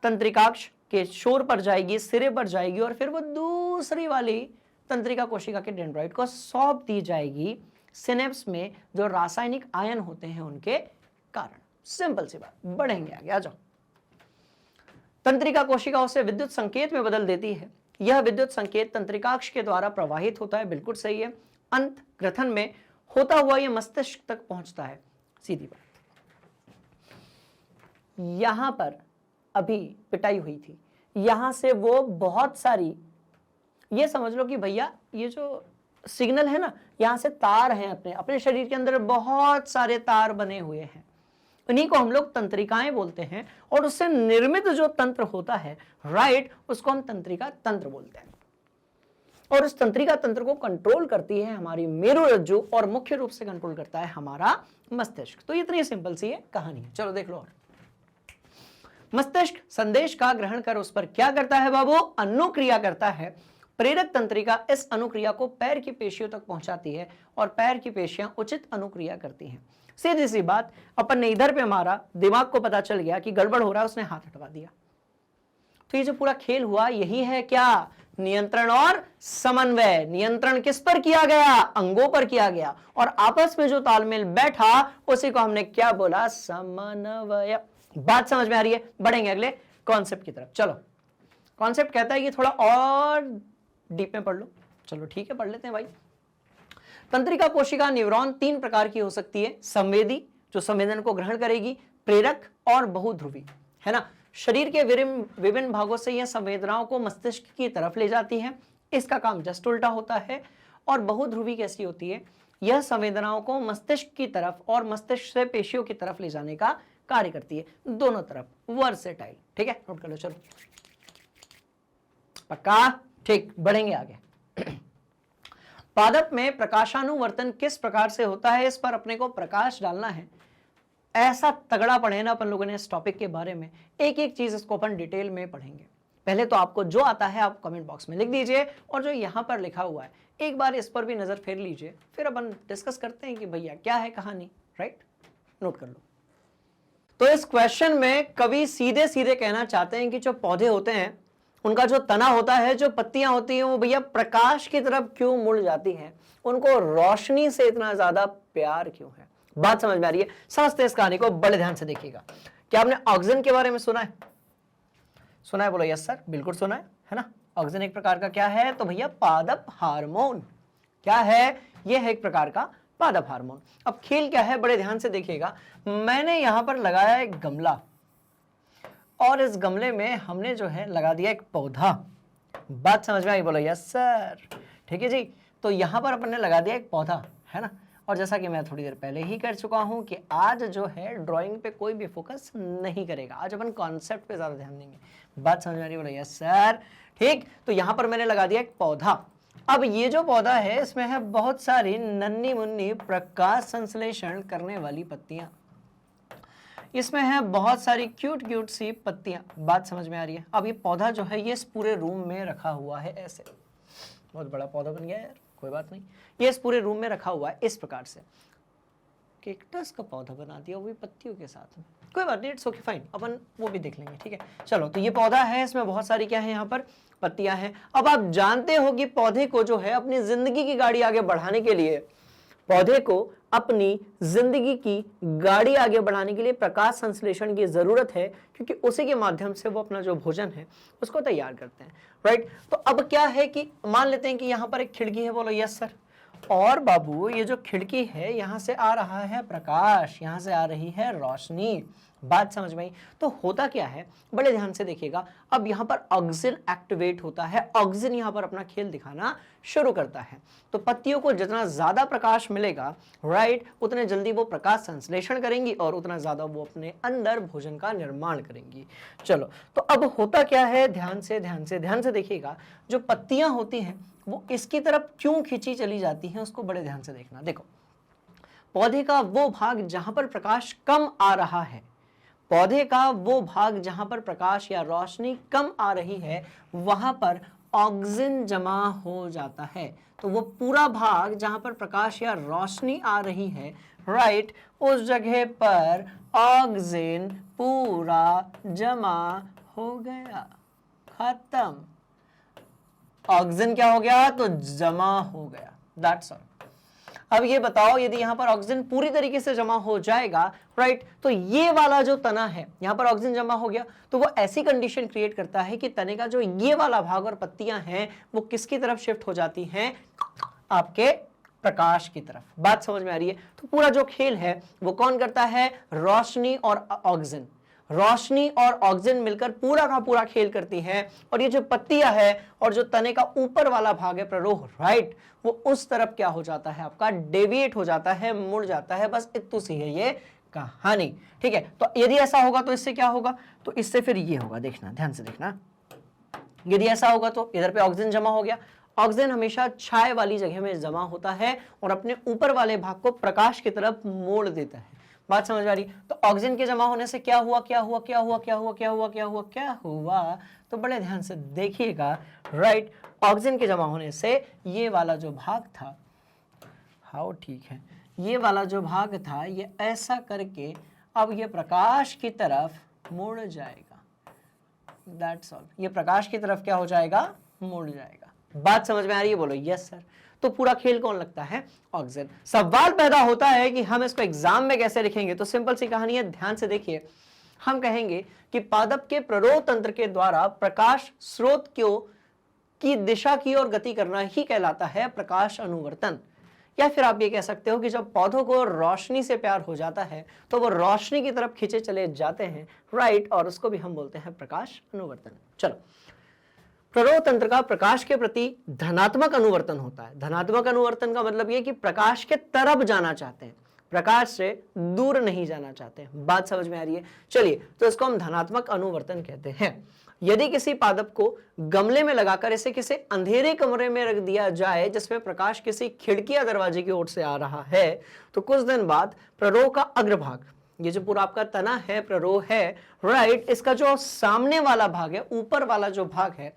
तंत्रिकाक्ष के शोर पर जाएगी, सिरे पर जाएगी और फिर वो दूसरी वाली तंत्रिका कोशिका के डेंड्रॉइड को सौंप दी जाएगी सिनेप्स में, जो रासायनिक आयन होते हैं उनके कारण। सिंपल सी बात। बढ़ेंगे आगे, आ जाओ। तंत्रिका कोशिका उसे विद्युत संकेत में बदल देती है। यह विद्युत संकेत तंत्रिकाक्ष के द्वारा प्रवाहित होता है। बिल्कुल सही है। अंत ग्रथन में होता हुआ यह मस्तिष्क तक पहुंचता है। सीधी बात। यहां पर अभी पिटाई हुई थी, यहां से वो बहुत सारी, ये समझ लो कि भैया ये जो सिग्नल है ना, यहां से तार हैं, अपने अपने शरीर के अंदर बहुत सारे तार बने हुए हैं। उन्हीं को हम लोग तंत्रिकाएं बोलते हैं और उससे निर्मित जो तंत्र होता है, राइट, उसको हम तंत्रिका तंत्र बोलते हैं। और उस तंत्रिका तंत्र को कंट्रोल करती है हमारी मेरुरज्जु और मुख्य रूप से कंट्रोल करता है हमारा मस्तिष्क। तो इतनी सिंपल सी है कहानी है। चलो देख लो। और मस्तिष्क संदेश का ग्रहण कर उस पर क्या करता है बाबू? अनुक्रिया करता है। प्रेरक तंत्रिका इस अनुक्रिया को पैर की पेशियों तक पहुंचाती है और पैर की पेशियां उचित अनुक्रिया करती हैं। सीधी सी बात, अपन ने इधर पे मारा, दिमाग को पता चल गया कि गड़बड़ हो रहा है, उसने हाथ हटवा दिया। तो ये जो पूरा खेल हुआ यही है क्या? नियंत्रण और समन्वय। नियंत्रण किस पर किया गया? अंगों पर किया गया। और आपस में जो तालमेल बैठा उसी को हमने क्या बोला? समन्वय। बात समझ में आ रही है? बढ़ेंगे अगले कॉन्सेप्ट की तरफ। चलो, कॉन्सेप्ट कहता है कि थोड़ा और डीप में पढ़ लो। चलो ठीक है, पढ़ लेते हैं भाई। तंत्रिका कोशिका न्यूरॉन 3 प्रकार की हो सकती है। संवेदी, जो संवेदन को ग्रहण करेगी, प्रेरक और बहुध्रुवी, है ना। शरीर के विभिन्न भागों से यह संवेदनाओं को मस्तिष्क की तरफ ले जाती है। इसका काम जस्ट उल्टा होता है। और बहुध्रुवी कैसी होती है, यह संवेदनाओं को मस्तिष्क की तरफ और मस्तिष्क से पेशियों की तरफ ले जाने का कार्य करती है, दोनों तरफ, वर्सेटाइल। ठीक है, नोट कर लो, चलो पक्का, ठीक, बढ़ेंगे आगे। पादप में प्रकाशानुवर्तन किस प्रकार से होता है, इस पर अपने को प्रकाश डालना है। ऐसा तगड़ा पढ़े ना अपन लोगों ने इस टॉपिक के बारे में, एक एक चीज इसको अपन डिटेल में पढ़ेंगे। पहले तो आपको जो आता है आप कमेंट बॉक्स में लिख दीजिए, और जो यहां पर लिखा हुआ है एक बार इस पर भी नजर फेर लीजिए, फिर अपन डिस्कस करते हैं कि भैया क्या है कहानी, राइट। नोट कर लो। तो इस क्वेश्चन में कवि सीधे सीधे कहना चाहते हैं कि जो पौधे होते हैं उनका जो तना होता है, जो पत्तियां होती हैं, वो भैया प्रकाश की तरफ क्यों मुड़ जाती हैं, उनको रोशनी से इतना ज्यादा प्यार क्यों है। बात समझ में आ रही है, समझते हैं इस कहानी को, बड़े ध्यान से देखिएगा। क्या आपने ऑक्सीजन के बारे में सुना है? सुना है, बोलो यस सर, बिल्कुल सुना है ना। ऑक्सीजन एक प्रकार का क्या है, तो भैया पादप हार्मोन। क्या है, यह है एक प्रकार का पादप हार्मोन। अब खेल क्या है, बड़े ध्यान से देखिएगा। मैंने यहां पर लगाया एक गमला, और इस गमले में हमने जो है लगा दिया एक पौधा। बात समझ में आई, बोलो यस सर, ठीक है जी। तो यहां पर अपन ने लगा दिया एक पौधा, है ना। और जैसा कि मैं थोड़ी देर पहले ही कर चुका हूं कि आज जो है ड्राइंग पे कोई भी फोकस नहीं करेगा, आज अपन कॉन्सेप्ट पे ज्यादा ध्यान देंगे। बात समझ में आ रही है, बोलो यस सर, ठीक। तो यहां पर मैंने लगा दिया एक पौधा। अब ये जो पौधा है इसमें है बहुत सारी नन्ही मुन्नी प्रकाश संश्लेषण करने वाली पत्तियां, इसमें है बहुत सारी क्यूट क्यूट सी पत्तियां। बात समझ में आ रही है। अब ये पौधा जो है ये इस पूरे रूम में रखा हुआ है, ऐसे बहुत बड़ा पौधा बन गया यार, कोई बात नहीं। ये इस पूरे रूम में रखा हुआ है इस प्रकार से। कैक्टस का पौधा बना दिया, वो भी पत्तियों के साथ में, कोई बात नहीं, इट्स ओके फाइन, अपन वो भी देख लेंगे, ठीक है। चलो, तो ये पौधा है, इसमें बहुत सारी क्या है, यहाँ पर पत्तियां हैं। अब आप जानते हो कि पौधे को जो है अपनी जिंदगी की गाड़ी आगे बढ़ाने के लिए, पौधे को अपनी जिंदगी की गाड़ी आगे बढ़ाने के लिए प्रकाश संश्लेषण की जरूरत है, क्योंकि उसी के माध्यम से वो अपना जो भोजन है उसको तैयार करते हैं, राइट। तो अब क्या है कि मान लेते हैं कि यहाँ पर एक खिड़की है, बोलो यस सर। और बाबू ये जो खिड़की है, यहां से आ रहा है प्रकाश, यहां से आ रही है रोशनी। बात समझ में आई। तो होता क्या है, बड़े ध्यान से देखिएगा। अब यहां पर ऑक्सीजन एक्टिवेट होता है, ऑक्सीजन यहां पर अपना खेल दिखाना शुरू करता है। तो पत्तियों को जितना ज्यादा प्रकाश मिलेगा, राइट, उतने जल्दी वो प्रकाश संश्लेषण करेंगी और उतना ज्यादा वो अपने अंदर भोजन का निर्माण करेंगी। चलो, तो अब होता क्या है, ध्यान से देखिएगा। जो पत्तियां होती हैं वो इसकी तरफ क्यों खींची चली जाती हैं, उसको बड़े ध्यान से देखना। देखो, पौधे का वो भाग जहां पर प्रकाश कम आ रहा है, पौधे का वो भाग जहां पर प्रकाश या रोशनी कम आ रही है, वहां पर ऑक्सीजन जमा हो जाता है। तो वो पूरा भाग जहां पर प्रकाश या रोशनी आ रही है, राइट, उस जगह पर ऑक्सीजन पूरा जमा हो गया, खत्म। ऑक्सीजन क्या हो गया, तो जमा हो गया, दैट्स ऑल। अब ये बताओ, यदि यहां पर ऑक्सीजन पूरी तरीके से जमा हो जाएगा, राइट, तो ये वाला जो तना है, यहां पर ऑक्सीजन जमा हो गया, तो वो ऐसी कंडीशन क्रिएट करता है कि तने का जो ये वाला भाग और पत्तियां हैं वो किसकी तरफ शिफ्ट हो जाती हैं, आपके प्रकाश की तरफ। बात समझ में आ रही है। तो पूरा जो खेल है वो कौन करता है, रोशनी और ऑक्सीजन। रोशनी और ऑक्सीजन मिलकर पूरा का पूरा खेल करती है। और ये जो पत्तियां है और जो तने का ऊपर वाला भाग है, प्ररोह, राइट, वो उस तरफ क्या हो जाता है, आपका डेविएट हो जाता है, मुड़ जाता है। बस इतनी सी है ये कहानी, ठीक है। तो यदि ऐसा होगा तो इससे क्या होगा, तो इससे फिर ये होगा, देखना, ध्यान से देखना। यदि ऐसा होगा तो इधर पे ऑक्सीजन जमा हो गया। ऑक्सीजन हमेशा छाए वाली जगह में जमा होता है और अपने ऊपर वाले भाग को प्रकाश की तरफ मोड़ देता है। बात समझ आ रही। तो ऑक्सीजन के जमा होने से क्या हुआ, तो बड़े ध्यान से देखिएगा, राइट। ऑक्सीजन के जमा होने से ये वाला जो भाग था, हाउ, ठीक है, ये वाला जो भाग था ये ऐसा करके अब ये प्रकाश की तरफ मुड़ जाएगा, दैट्स ऑल। ये प्रकाश की तरफ क्या हो जाएगा, मुड़ जाएगा। बात समझ में आ रही है, बोलो यस सर। तो पूरा खेल कौन लगता है, ऑक्सीजन। सवाल पैदा होता है कि हम इसको एग्जाम में कैसे लिखेंगे। तो सिंपल सी कहानी है, ध्यान से देखिए। हम कहेंगे कि पादप के प्ररोह तंत्र के द्वारा प्रकाश स्रोत की दिशा की ओर गति करना ही कहलाता है प्रकाश अनुवर्तन। या फिर आप ये कह सकते हो कि जब पौधों को रोशनी से प्यार हो जाता है तो वो रोशनी की तरफ खींचे चले जाते हैं, राइट, और उसको भी हम बोलते हैं प्रकाश अनुवर्तन। चलो, प्ररोह तंत्र का प्रकाश के प्रति धनात्मक अनुवर्तन होता है। धनात्मक अनुवर्तन का मतलब ये कि प्रकाश के तरफ जाना चाहते हैं, प्रकाश से दूर नहीं जाना चाहते। बात समझ में आ रही है? चलिए, तो इसको हम धनात्मक अनुवर्तन कहते हैं। यदि किसी पादप को गमले में लगाकर इसे किसी अंधेरे कमरे में रख दिया जाए जिसमें प्रकाश किसी खिड़की या दरवाजे की ओर से आ रहा है, तो कुछ दिन बाद प्ररोह का अग्रभाग, ये जो पूरा आपका तना है, प्ररोह है, राइट, इसका जो सामने वाला भाग है, ऊपर वाला जो भाग है,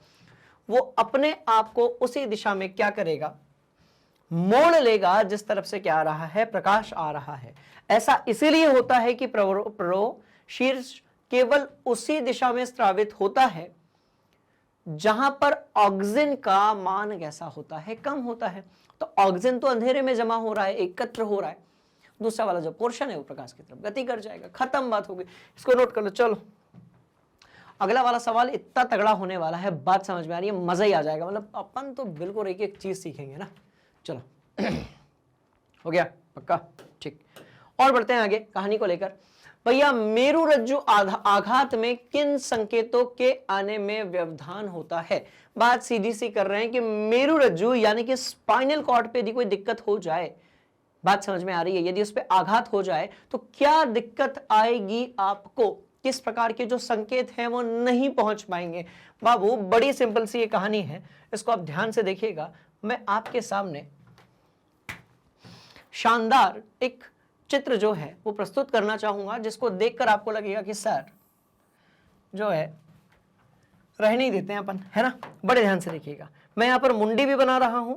वो अपने आप को उसी दिशा में क्या करेगा, मोड़ लेगा जिस तरफ से क्या आ रहा है, प्रकाश आ रहा है। ऐसा इसीलिए होता है कि प्ररोह शीर्ष केवल उसी दिशा में स्रावित होता है जहां पर ऑक्सीजन का मान कैसा होता है, कम होता है। तो ऑक्सीजन तो अंधेरे में जमा हो रहा है, एकत्र हो रहा है, दूसरा वाला जो पोर्शन है वो प्रकाश की तरफ गति कर जाएगा। खत्म बात होगी, इसको नोट कर लो। चलो, अगला वाला सवाल इतना तगड़ा होने वाला है, बात समझ में आ रही है, मजा ही आ जाएगा। मतलब अपन तो बिल्कुल एक एक चीज सीखेंगे ना। चलो हो गया पक्का, ठीक। और बढ़ते हैं आगे कहानी को लेकर। भैया, मेरुरज्जु आघात में किन संकेतों के आने में व्यवधान होता है? बात सीधी सी कर रहे हैं कि मेरुरज्जु यानी कि स्पाइनल कॉर्ड पे यदि कोई दिक्कत हो जाए, बात समझ में आ रही है, यदि उस पर आघात हो जाए तो क्या दिक्कत आएगी आपको, किस प्रकार के जो संकेत हैं वो नहीं पहुंच पाएंगे। बाबू, बड़ी सिंपल सी ये कहानी है, इसको आप ध्यान से देखिएगा। मैं आपके सामने शानदार एक चित्र जो है वो प्रस्तुत करना चाहूंगा, जिसको देखकर आपको लगेगा कि सर जो है रहने ही देते हैं अपन, है ना। बड़े ध्यान से देखिएगा, मैं यहां पर मुंडी भी बना रहा हूं,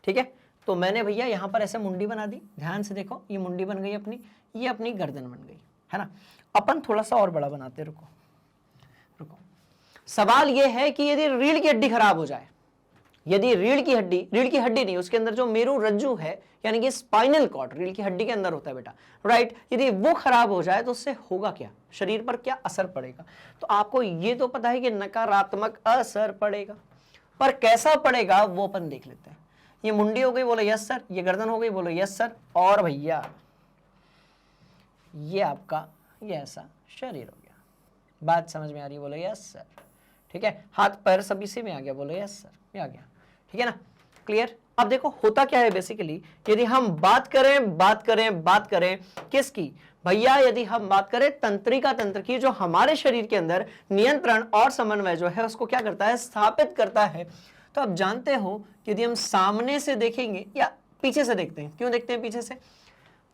ठीक है। तो मैंने भैया यहां पर ऐसे मुंडी बना दी, ध्यान से देखो, ये मुंडी बन गई अपनी, ये अपनी गर्दन बन गई, है ना। अपन थोड़ा सा और बड़ा बनाते, रुको रुको। सवाल ये है कि यदि रीढ़ की हड्डी खराब हो जाए, यदि रीढ़ की हड्डी नहीं, उसके अंदर जो मेरुरज्जु है यानी कि स्पाइनल कॉर्ड, रीढ़ की हड्डी के अंदर होता है बेटा, राइट, यदि वो खराब हो जाए तो उससे होगा क्या, शरीर पर क्या असर पड़ेगा। तो आपको ये तो पता है कि नकारात्मक असर पड़ेगा, पर कैसा पड़ेगा वो अपन देख लेते हैं। ये मुंडी हो गई, बोलो यस सर, ये गर्दन हो गई, बोलो यस सर, और भैया ये आपका ये ऐसा शरीर हो गया। बात समझ में आ रही है, बोलो यस सर, ठीक है। हाथ पैर सब इसी में आ गया, बोलो यस सर, ये आ गया, ठीक है ना, क्लियर। अब देखो होता क्या है बेसिकली, यदि हम बात करें किसकी भैया, यदि हम बात करें तंत्रिका तंत्र की, जो हमारे शरीर के अंदर नियंत्रण और समन्वय जो है उसको क्या करता है, स्थापित करता है। तो आप जानते हो कि यदि हम सामने से देखेंगे या पीछे से देखते हैं, क्यों देखते हैं पीछे से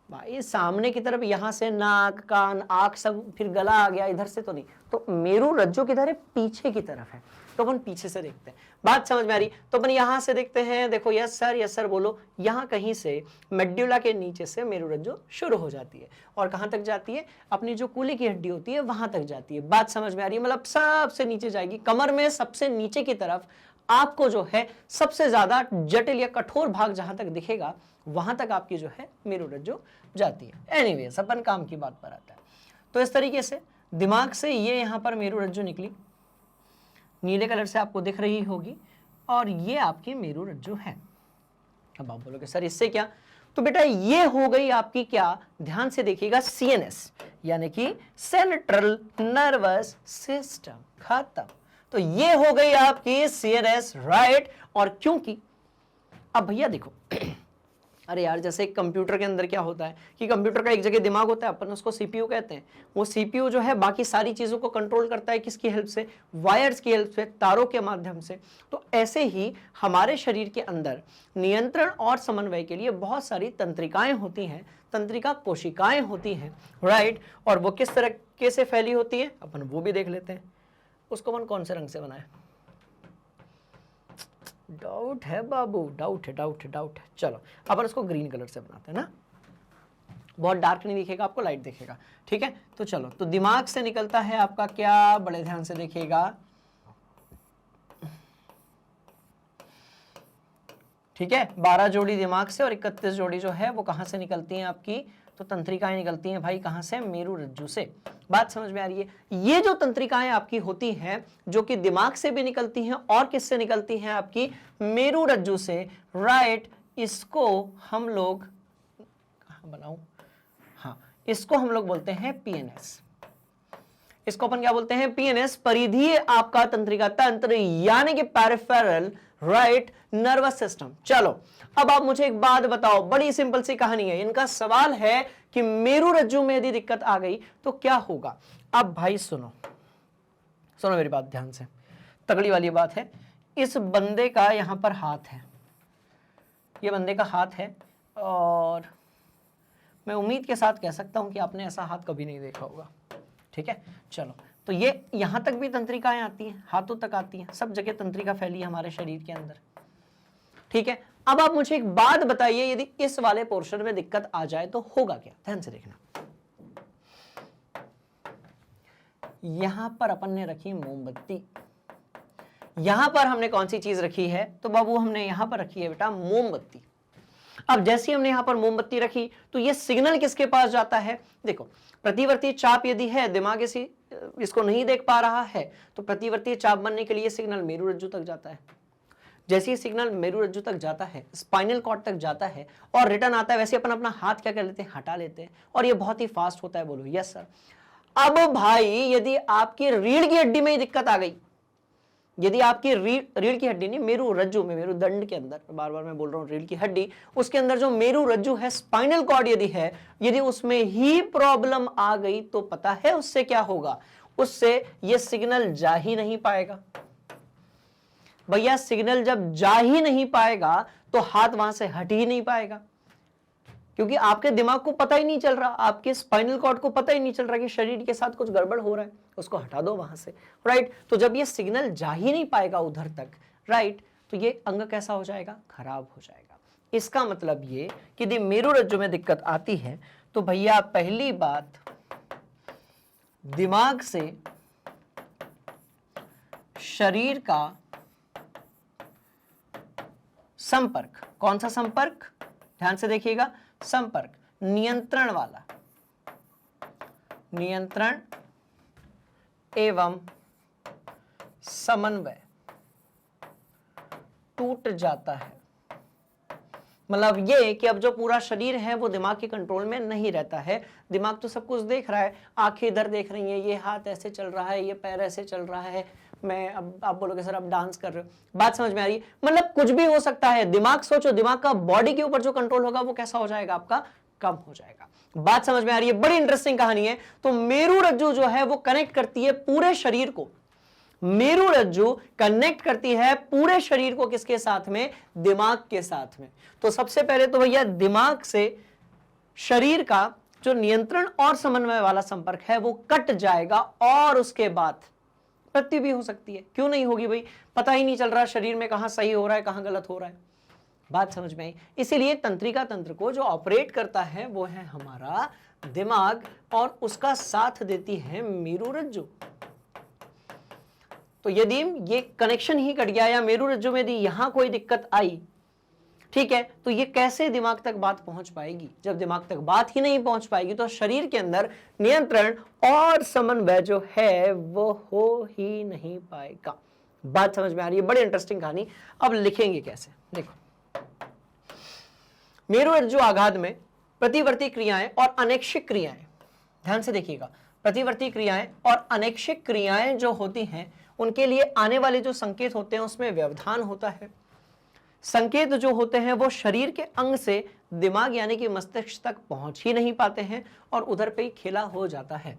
भाई, सामने की तरफ यहां से नाक कान आंख सब, फिर गला आ गया, इधर से तो नहीं, तो मेरुरज्जु किधर है, पीछे की तरफ है, तो अपन पीछे से देखते हैं। बात समझ में आ रही, तो अपन यहां से देखते हैं, देखो यस सर बोलो, यहां कहीं से मेड्यूला के नीचे से मेरुरज्जु शुरू हो जाती है और कहां तक जाती है, अपनी जो कूल्हे की हड्डी होती है वहां तक जाती है। बात समझ में आ रही है, मतलब सबसे नीचे जाएगी, कमर में सबसे नीचे की तरफ आपको जो है सबसे ज्यादा जटिल या कठोर भाग जहां तक दिखेगा वहां तक आपकी जो है मेरुरज्जु जाती है। एनीवेज, अपन काम की बात पर आता है। तो इस तरीके से दिमाग से ये यहां पर मेरुरज्जु निकली, नीले कलर से आपको दिख रही होगी, और ये आपकी मेरुरज्जु है। अब आप बोलोगे सर इससे क्या, तो बेटा ये हो गई आपकी क्या, ध्यान से देखिएगा, सीएनएस यानी कि सेंट्रल नर्वस सिस्टम, खत्म। तो ये हो गई आपकी सीएनएस, राइट। और क्योंकि अब भैया देखो अरे यार, जैसे एक कंप्यूटर के अंदर क्या होता है कि कंप्यूटर का एक जगह दिमाग होता है, अपन उसको सीपीयू कहते हैं। वो सीपीयू जो है बाकी सारी चीजों को कंट्रोल करता है, किसकी हेल्प से, वायर्स की हेल्प से, तारों के माध्यम से। तो ऐसे ही हमारे शरीर के अंदर नियंत्रण और समन्वय के लिए बहुत सारी तंत्रिकाएं होती हैं, तंत्रिका कोशिकाएं होती हैं, राइट। और वो किस तरीके से फैली होती है अपन वो भी देख लेते हैं। उसको अपन कौन से रंग से बनाए, डाउट है बाबू, डाउट है। चलो अपन उसको ग्रीन कलर से बनाते हैं ना, बहुत डार्क नहीं दिखेगा आपको, लाइट दिखेगा, ठीक है। तो चलो, तो दिमाग से निकलता है आपका क्या, बड़े ध्यान से देखिएगा, ठीक है। 12 जोड़ी दिमाग से और 31 जोड़ी जो है वो कहां से निकलती हैं आपकी, तो तंत्रिकाएं निकलती हैं भाई, कहां से, मेरुरज्जु से। बात समझ में आ रही है। ये जो तंत्रिकाएं आपकी होती हैं जो कि दिमाग से भी निकलती हैं और किससे निकलती हैं, आपकी मेरुरज्जु से, राइट। इसको हम लोग कहाँ बनाऊं, हाँ, इसको हम लोग बोलते हैं पीएनएस। इसको अपन क्या बोलते हैं, पीएनएस, परिधीय आपका तंत्रिका तंत्र, यानी कि पेरिफेरल राइट नर्वस सिस्टम। चलो अब आप मुझे एक बात बताओ, बड़ी सिंपल सी कहानी है। इनका सवाल है कि मेरुरज्जु में यदि दिक्कत आ गई तो क्या होगा। अब भाई सुनो सुनो मेरी बात ध्यान से, तगड़ी वाली बात है। इस बंदे का यहां पर हाथ है, ये बंदे का हाथ है, और मैं उम्मीद के साथ कह सकता हूं कि आपने ऐसा हाथ कभी नहीं देखा होगा। ठीक है, चलो तो ये यहां तक भी तंत्रिकाएं आती हैं, हाथों तक आती हैं, सब जगह तंत्रिका फैली है हमारे शरीर के अंदर। ठीक है, अब आप मुझे एक बात बताइए, यदि इस वाले पोर्शन में दिक्कत आ जाए तो होगा क्या। ध्यान से देखना, यहां पर अपन ने रखी मोमबत्ती, यहां पर हमने कौन सी चीज रखी है, तो बाबू हमने यहां पर रखी है बेटा मोमबत्ती। अब जैसे हमने यहां पर मोमबत्ती रखी तो ये सिग्नल किसके पास जाता है, देखो प्रतिवर्ती चाप यदि है, दिमाग इसको नहीं देख पा रहा है, तो प्रतिवर्ती चाप बनने के लिए सिग्नल मेरुरज्जु तक जाता है। जैसे ही सिग्नल मेरुरज्जु तक जाता है, स्पाइनल कॉर्ड तक जाता है और रिटर्न आता है, वैसे अपन अपना हाथ क्या कर लेते हैं, हटा लेते हैं, और ये बहुत ही फास्ट होता है। बोलो यस सर। अब भाई यदि आपकी रीढ़ की हड्डी में दिक्कत आ गई, यदि आपकी रीढ़ की हड्डी नहीं, मेरुरज्जु में, मेरुदंड के अंदर, बार बार मैं बोल रहा हूं रीढ़ की हड्डी, उसके अंदर जो मेरुरज्जु है, स्पाइनल कॉर्ड यदि है, यदि उसमें ही प्रॉब्लम आ गई तो पता है उससे क्या होगा, उससे ये सिग्नल जा ही नहीं पाएगा। भैया सिग्नल जब जा ही नहीं पाएगा तो हाथ वहां से हट ही नहीं पाएगा, क्योंकि आपके दिमाग को पता ही नहीं चल रहा, आपके स्पाइनल कॉर्ड को पता ही नहीं चल रहा कि शरीर के साथ कुछ गड़बड़ हो रहा है, उसको हटा दो वहां से। राइट, तो जब ये सिग्नल जा ही नहीं पाएगा उधर तक, राइट, तो ये अंग कैसा हो जाएगा, खराब हो जाएगा। इसका मतलब ये कि यदि मेरुरज्जु में दिक्कत आती है तो भैया पहली बात, दिमाग से शरीर का संपर्क, कौन सा संपर्क, ध्यान से देखिएगा, संपर्क नियंत्रण वाला, नियंत्रण एवं समन्वय टूट जाता है। मतलब ये कि अब जो पूरा शरीर है वो दिमाग के कंट्रोल में नहीं रहता है। दिमाग तो सब कुछ देख रहा है, आंखें इधर देख रही हैं, ये हाथ ऐसे चल रहा है, ये पैर ऐसे चल रहा है, मैं अब आप बोलोगे सर आप डांस कर रहे हो, बात समझ में आ रही है, मतलब कुछ भी हो सकता है। दिमाग सोचो, दिमाग का बॉडी के ऊपर जो कंट्रोल होगा वो कैसा हो जाएगा, आपका कम हो जाएगा। बात समझ में आ रही है, बड़ी इंटरेस्टिंग कहानी है। तो मेरुरज्जु जो है वो कनेक्ट करती है पूरे शरीर को, मेरुरज्जु कनेक्ट करती है पूरे शरीर को, किसके साथ में, दिमाग के साथ में। तो सबसे पहले तो भैया दिमाग से शरीर का जो नियंत्रण और समन्वय वाला संपर्क है वो कट जाएगा, और उसके बाद मृत्यु भी हो सकती है। क्यों नहीं होगी भाई, पता ही नहीं चल रहा शरीर में कहां सही हो रहा है कहां गलत हो रहा है। बात समझ में आई। इसीलिए तंत्रिका तंत्र को जो ऑपरेट करता है वो है हमारा दिमाग, और उसका साथ देती है मेरुरज्जु। तो यदि ये कनेक्शन ही कट गया या मेरुरज्जु में यदि यहां कोई दिक्कत आई, ठीक है, तो ये कैसे दिमाग तक बात पहुंच पाएगी। जब दिमाग तक बात ही नहीं पहुंच पाएगी तो शरीर के अंदर नियंत्रण और समन्वय जो है वो हो ही नहीं पाएगा। बात समझ में आ रही है, बड़ी इंटरेस्टिंग कहानी। अब लिखेंगे कैसे, देखो, मेरुरज्जु आघात में प्रतिवर्ती क्रियाएं और अनैक्षिक क्रियाएं, ध्यान से देखिएगा, प्रतिवर्ती क्रियाएं और अनैक्षिक क्रियाएं जो होती हैं उनके लिए आने वाले जो संकेत होते हैं उसमें व्यवधान होता है। संकेत जो होते हैं वो शरीर के अंग से दिमाग यानी कि मस्तिष्क तक पहुंच ही नहीं पाते हैं और उधर पे ही खेला हो जाता है।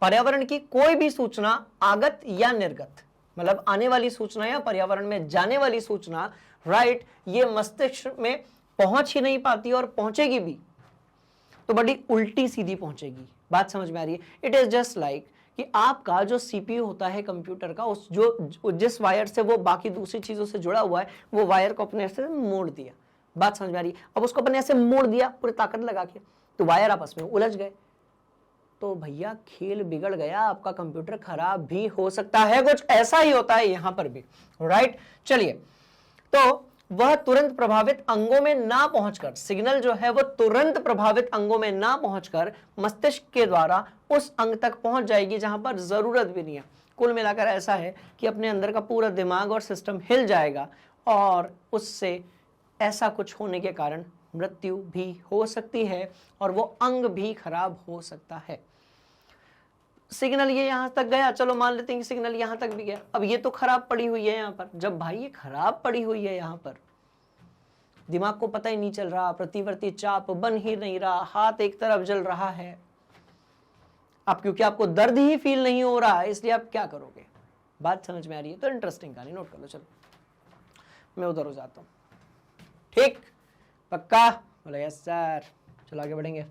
पर्यावरण की कोई भी सूचना आगत या निर्गत, मतलब आने वाली सूचना या पर्यावरण में जाने वाली सूचना, राइट, ये मस्तिष्क में पहुंच ही नहीं पाती, और पहुंचेगी भी तो बड़ी उल्टी सीधी पहुंचेगी। बात समझ में आ रही है। इट इज जस्ट लाइक कि आपका जो सीपीयू होता है कंप्यूटर का, उस जो जिस वायर से वो बाकी दूसरी चीजों से जुड़ा हुआ है, वो वायर को अपने से मोड़ दिया। बात समझ में आ रही है। अब उसको अपने ऐसे मोड़ दिया पूरी ताकत लगा के, तो वायर आपस में उलझ गए, तो भैया खेल बिगड़ गया, आपका कंप्यूटर खराब भी हो सकता है। कुछ ऐसा ही होता है यहां पर भी, राइट। चलिए, तो वह तुरंत प्रभावित अंगों में ना पहुंचकर, सिग्नल जो है वो तुरंत प्रभावित अंगों में ना पहुंचकर मस्तिष्क के द्वारा उस अंग तक पहुंच जाएगी जहां पर जरूरत भी नहीं है। कुल मिलाकर ऐसा है कि अपने अंदर का पूरा दिमाग और सिस्टम हिल जाएगा और उससे ऐसा कुछ होने के कारण मृत्यु भी हो सकती है और वो अंग भी खराब हो सकता है। सिग्नल ये यहां तक गया, चलो मान लेते हैं कि सिग्नल यहां तक भी गया। अब ये तो खराब पड़ी हुई है यहां पर। जब भाई ये खराब पड़ी हुई है यहां पर, दिमाग को पता ही नहीं चल रहा, प्रतिवर्ती चाप बन ही नहीं रहा, हाथ एक तरफ जल रहा है, अब क्योंकि आपको दर्द ही फील नहीं हो रहा है, इसलिए आप क्या करोगे? बात समझ में आ रही है? तो इंटरेस्टिंग कहानी नोट कर लो। चलो मैं उधर हो जाता हूं, ठीक? पक्का? बोले यस सर। चलो आगे बढ़ेंगे।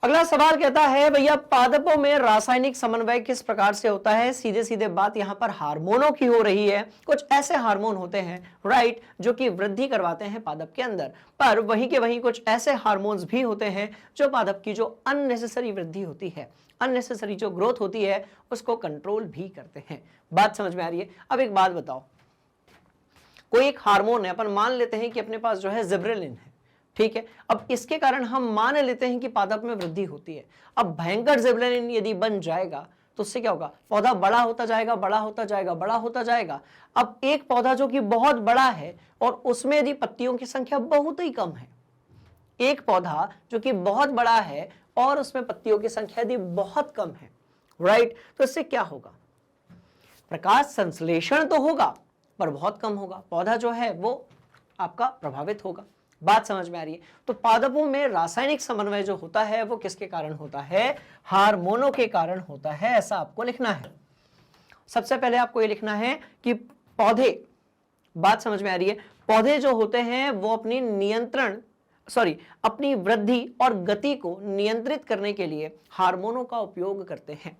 अगला सवाल कहता है भैया पादपों में रासायनिक समन्वय किस प्रकार से होता है? सीधे सीधे बात यहां पर हार्मोनों की हो रही है। कुछ ऐसे हार्मोन होते हैं राइट, जो कि वृद्धि करवाते हैं पादप के अंदर, पर वहीं के वहीं कुछ ऐसे हार्मोन्स भी होते हैं जो पादप की जो अननेसेसरी वृद्धि होती है, अननेसेसरी जो ग्रोथ होती है, उसको कंट्रोल भी करते हैं। बात समझ में आ रही है? अब एक बात बताओ, कोई एक हार्मोन है, अपन मान लेते हैं कि अपने पास जो है जिब्रेलिन है, ठीक है? अब इसके कारण हम मान लेते हैं कि पादप में वृद्धि होती है। अब भयंकर जिब्रेलिन यदि बन जाएगा तो उससे क्या होगा? पौधा बड़ा होता जाएगा, बड़ा होता जाएगा, बड़ा होता जाएगा। अब एक पौधा जो कि बहुत बड़ा है और उसमें यदि पत्तियों की संख्या बहुत ही कम है, एक पौधा जो कि बहुत बड़ा है और उसमें पत्तियों की संख्या यदि बहुत कम है, राइट, तो इससे क्या होगा? प्रकाश संश्लेषण तो होगा पर बहुत कम होगा, पौधा जो है वो आपका प्रभावित होगा। बात समझ में आ रही है? तो पादपों में रासायनिक समन्वय जो होता है वो किसके कारण होता है? हार्मोनों के कारण होता है, ऐसा आपको लिखना है। सबसे पहले आपको ये लिखना है कि पौधे, बात समझ में आ रही है, पौधे जो होते हैं वो अपनी वृद्धि और गति को नियंत्रित करने के लिए हार्मोनों का उपयोग करते हैं।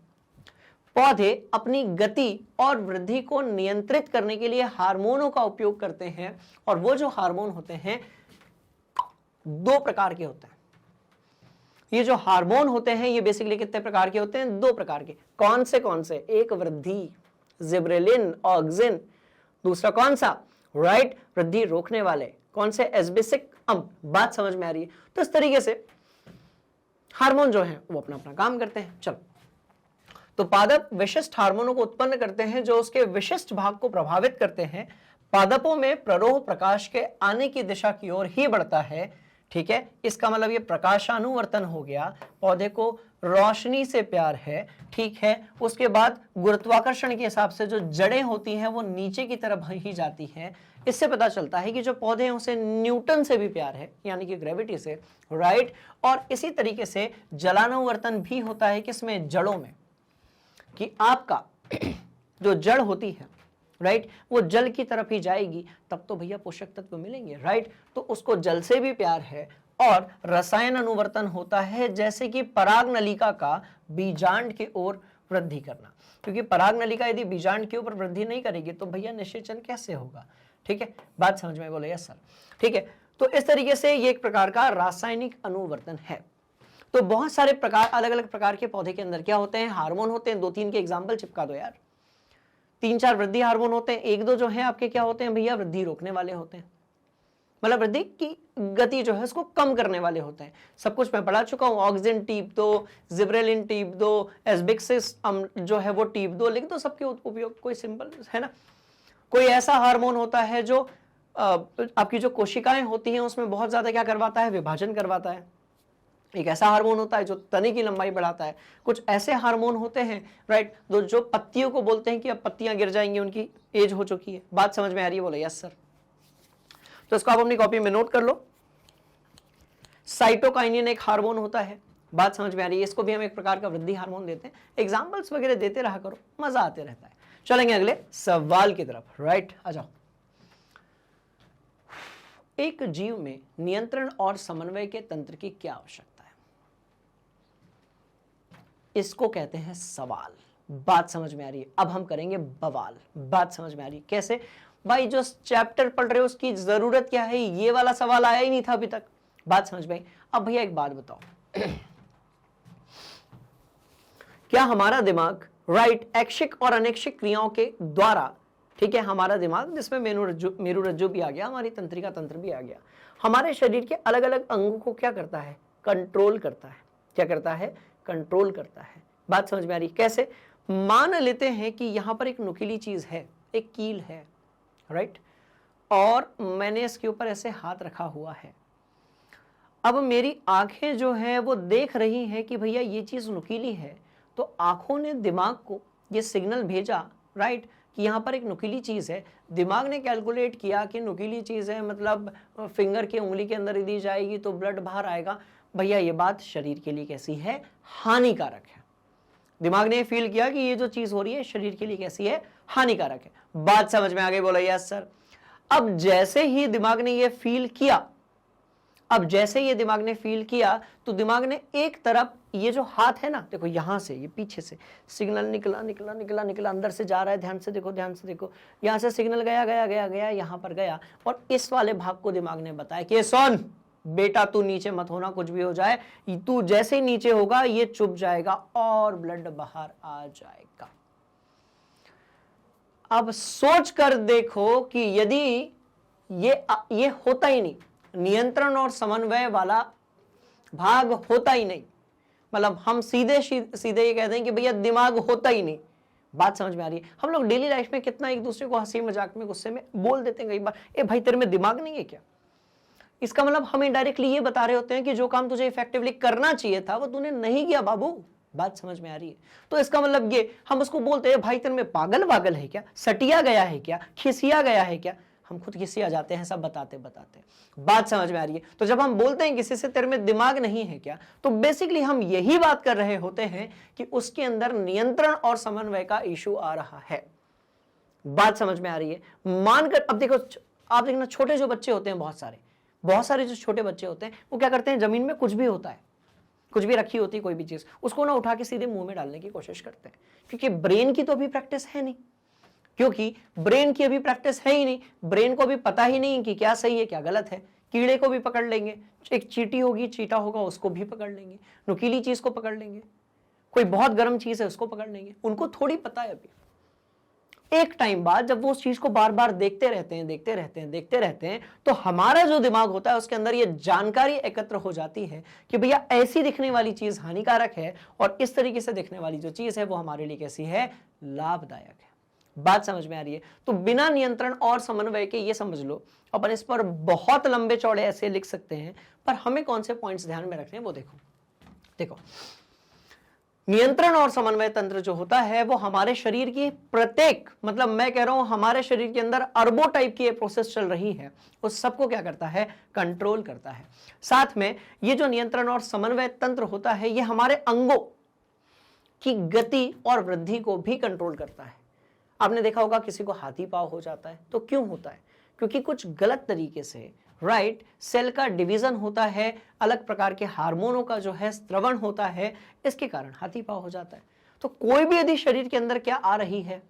पौधे अपनी गति और वृद्धि को नियंत्रित करने के लिए हार्मोनों का उपयोग करते हैं, और वो जो हार्मोन होते हैं दो प्रकार के होते हैं। ये जो हार्मोन होते हैं ये बेसिकली कितने प्रकार के होते हैं? दो प्रकार के। कौन से? एक वृद्धि, जिब्रेलिन, ऑक्सिन। दूसरा कौन सा? राइट, वृद्धि रोकने वाले, कौन से? एस्बिसिक अम्ल। बात समझ में आ रही है? तो इस तरीके से हार्मोन जो है वो अपना अपना काम करते हैं। चलो, तो पादप विशिष्ट हार्मोनों को उत्पन्न करते हैं जो उसके विशिष्ट भाग को प्रभावित करते हैं। पादपों में प्ररोह प्रकाश के आने की दिशा की ओर ही बढ़ता है, ठीक है? इसका मतलब ये प्रकाशानुवर्तन हो गया, पौधे को रोशनी से प्यार है, ठीक है? उसके बाद गुरुत्वाकर्षण के हिसाब से जो जड़ें होती हैं वो नीचे की तरफ ही जाती हैं। इससे पता चलता है कि जो पौधे हैं उसे न्यूटन से भी प्यार है, यानी कि ग्रेविटी से, राइट। और इसी तरीके से जलानुवर्तन भी होता है किसमें? जड़ों में, कि आपका जो जड़ होती है, राइट, वो जल की तरफ ही जाएगी, तब तो भैया पोषक तत्व मिलेंगे, राइट। तो उसको जल से भी प्यार है। और रसायन अनुवर्तन होता है जैसे कि पराग नलिका का बीजांड की ओर वृद्धि करना, क्योंकि पराग नलिका यदि बीजांड के ऊपर वृद्धि नहीं करेगी तो भैया निषेचन कैसे होगा? ठीक है, बात समझ में? बोले यस सर। ठीक है, तो इस तरीके से ये एक प्रकार का रासायनिक अनुवर्तन है। तो बहुत सारे प्रकार, अलग अलग प्रकार के पौधे के अंदर क्या होते हैं? हार्मोन होते हैं। दो तीन के एग्जाम्पल चिपका दो यार। तीन चार वृद्धि हार्मोन होते हैं, एक दो जो है आपके क्या होते हैं भैया? वृद्धि रोकने वाले होते हैं, मतलब वृद्धि की गति जो है उसको कम करने वाले होते हैं। सब कुछ मैं पढ़ा चुका हूं, ऑक्सिन टीप दो, जिब्रेलिन टीप दो, एस्बिक्सिस जो है वो टीप दो, लिख दो सबके उपयोग, कोई सिंपल है ना। कोई ऐसा हार्मोन होता है जो आपकी जो कोशिकाएं होती हैं उसमें बहुत ज्यादा क्या करवाता है? विभाजन करवाता है। एक ऐसा हार्मोन होता है जो तने की लंबाई बढ़ाता है। कुछ ऐसे हार्मोन होते हैं, राइट, जो पत्तियों को बोलते हैं कि अब पत्तियां गिर जाएंगी, उनकी एज हो चुकी है। बात समझ में आ रही है? बोले यस सर। तो इसको आप अपनी कॉपी में नोट कर लो। साइटोकाइनिन एक हार्मोन होता है। बात समझ में आ रही है? इसको भी हम एक प्रकार का वृद्धि हार्मोन देते हैं। एग्जाम्पल्स वगैरह देते रहा करो, मजा आते रहता है। चलेंगे अगले सवाल की तरफ, राइट, आ जाओ। एक जीव में नियंत्रण और समन्वय के तंत्र की क्या आवश्यकता है? इसको कहते हैं सवाल। बात समझ में आ रही है? अब हम करेंगे बवाल। बात समझ में आ रही है? कैसे भाई? जो चैप्टर पढ़ रहे हो उसकी जरूरत क्या है? ये वाला सवाल आया ही नहीं था अभी तक। बात समझ में आई? अब भैया एक बात बताओ, क्या हमारा दिमाग, राइट, ऐच्छिक और अनैच्छिक क्रियाओं के द्वारा, ठीक है, हमारा दिमाग जिसमें मेरुरज्जु भी आ गया, हमारी तंत्रिका तंत्र भी आ गया, हमारे शरीर के अलग अलग अंगों को क्या करता है? कंट्रोल करता है। क्या करता है? कंट्रोल करता है। बात समझ में आ रही? कैसे? मान लेते हैं कि यहां पर एक नुकीली चीज है, एक कील है, राइट, और मैंने इसके ऊपर ऐसे हाथ रखा हुआ है। अब मेरी आंखें जो है वो देख रही हैं कि भैया ये चीज नुकीली है, तो आंखों ने दिमाग को ये सिग्नल भेजा, राइट, कि यहाँ पर एक नुकीली चीज है। दिमाग ने कैलकुलेट किया कि नुकीली चीज है, मतलब फिंगर की उंगली के अंदर दी जाएगी तो ब्लड बाहर आएगा। भैया ये बात शरीर के लिए कैसी है? हानिकारक है। दिमाग ने फील किया कि ये जो चीज हो रही है शरीर के लिए कैसी है? हानिकारक है। बात समझ में आ गई? बोला यस सर। अब जैसे ही दिमाग ने ये फील किया, तो दिमाग ने एक तरफ ये जो हाथ है ना, देखो यहां से ये पीछे से सिग्नल निकला निकला निकला निकला, अंदर से जा रहा है, ध्यान से देखो यहां से सिग्नल गया गया गया गया, यहां पर गया, और इस वाले भाग को दिमाग ने बताया कि सुन बेटा, तू नीचे मत होना, कुछ भी हो जाए, तू जैसे ही नीचे होगा ये चुप जाएगा और ब्लड बाहर आ जाएगा। अब सोच कर देखो कि यदि ये होता ही नहीं, नियंत्रण और समन्वय वाला भाग होता ही नहीं, मतलब हम सीधे ये कहते हैं कि भैया दिमाग होता ही नहीं। बात समझ में आ रही है? हम लोग डेली लाइफ में कितना एक दूसरे को हंसी मजाक में गुस्से में बोल देते हैं कई बार, ए भाई तेरे में दिमाग नहीं है क्या? इसका मतलब हम इनडायरेक्टली ये बता रहे होते हैं कि जो काम तुझे इफेक्टिवली करना चाहिए था वो तूने नहीं किया बाबू। बात समझ में आ रही है? तो इसका मतलब ये हम उसको बोलते हैं भाई तेरे में पागल वागल है क्या, सटिया गया है क्या, खिसिया गया है क्या? हम खुद खिसिया जाते हैं सब बताते बताते। बात समझ में आ रही है? तो जब हम बोलते हैं किसी से तेरे में दिमाग नहीं है क्या, तो बेसिकली हम यही बात कर रहे होते हैं कि उसके अंदर नियंत्रण और समन्वय का इशू आ रहा है। बात समझ में आ रही है? मानकर अब देखो, आप देखना छोटे जो बच्चे होते हैं, बहुत सारे जो छोटे बच्चे होते हैं वो क्या करते हैं, जमीन में कुछ भी होता है, कुछ भी रखी होती है कोई भी चीज, उसको ना उठा के सीधे मुंह में डालने की कोशिश करते हैं, क्योंकि ब्रेन की तो अभी प्रैक्टिस है नहीं, ब्रेन को भी पता ही नहीं कि क्या सही है क्या गलत है। कीड़े को भी पकड़ लेंगे, एक चींटी होगी, चीटा होगा, उसको भी पकड़ लेंगे, नुकीली चीज को पकड़ लेंगे, कोई बहुत गर्म चीज है उसको पकड़ लेंगे, उनको थोड़ी पता है अभी। एक टाइम बाद जब वो उस चीज को बार बार देखते रहते हैं, तो हमारा जो दिमाग होता है उसके अंदर ये जानकारी एकत्र हो जाती है कि भैया ऐसी दिखने वाली चीज हानिकारक है और इस तरीके से दिखने वाली जो चीज है वो हमारे लिए कैसी है, लाभदायक है। बात समझ में आ रही है? तो बिना नियंत्रण और समन्वय के, ये समझ लो, अपन इस पर बहुत लंबे चौड़े ऐसे लिख सकते हैं, पर हमें कौन से पॉइंट्स ध्यान में रखने हैं वो देखो। नियंत्रण और समन्वय तंत्र जो होता है वो हमारे शरीर की प्रत्येक, मतलब मैं कह रहा हूं हमारे शरीर के अंदर अरबों टाइप की ये प्रोसेस चल रही है, उस सबको क्या करता है, कंट्रोल करता है। साथ में ये जो नियंत्रण और समन्वय तंत्र होता है ये हमारे अंगों की गति और वृद्धि को भी कंट्रोल करता है। आपने देखा होगा किसी को हाथी पांव हो जाता है, तो क्यों होता है? क्योंकि कुछ गलत तरीके से, राइट, सेल का डिवीजन होता है, अलग प्रकार के हार्मोनों का जो है स्त्रवण होता है, इसके कारण हाथी पांव हो जाता है। तो कोई भी यदि शरीर के अंदर क्या आ रही है,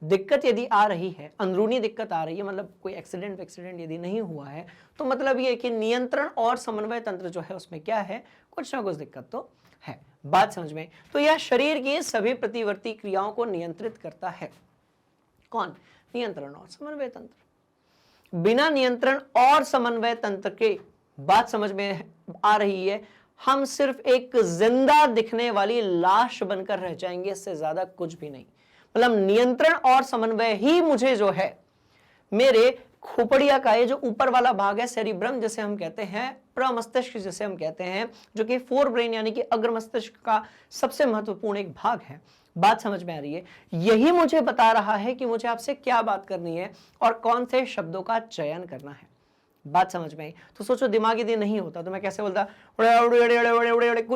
दिक्कत यदि आ रही है, अंदरूनी दिक्कत आ रही है, मतलब कोई एक्सीडेंट यदि नहीं हुआ है, तो मतलब ये कि नियंत्रण और समन्वय तंत्र जो है उसमें क्या है, कुछ ना कुछ दिक्कत तो है। बात समझ में? तो यह शरीर की सभी प्रतिवर्ती क्रियाओं को नियंत्रित करता है। कौन? नियंत्रण और समन्वय तंत्र। बिना नियंत्रण और समन्वय तंत्र के, बात समझ में आ रही है, हम सिर्फ एक जिंदा दिखने वाली लाश बनकर रह जाएंगे, इससे ज्यादा कुछ भी नहीं। मतलब नियंत्रण और समन्वय ही मुझे जो है मेरे खोपड़िया का ये जो ऊपर वाला भाग है, सेरिब्रम जिसे हम कहते हैं, प्रमस्तिष्क जिसे हम कहते हैं, जो कि फोर ब्रेन यानी कि अग्र मस्तिष्क का सबसे महत्वपूर्ण एक भाग है। बात समझ में आ रही है? यही मुझे बता रहा है कि मुझे आपसे क्या बात करनी है और कौन से शब्दों का चयन करना है। बात समझ में आई? तो सोचो दिमाग यदि नहीं होता तो मैं कैसे बोलता,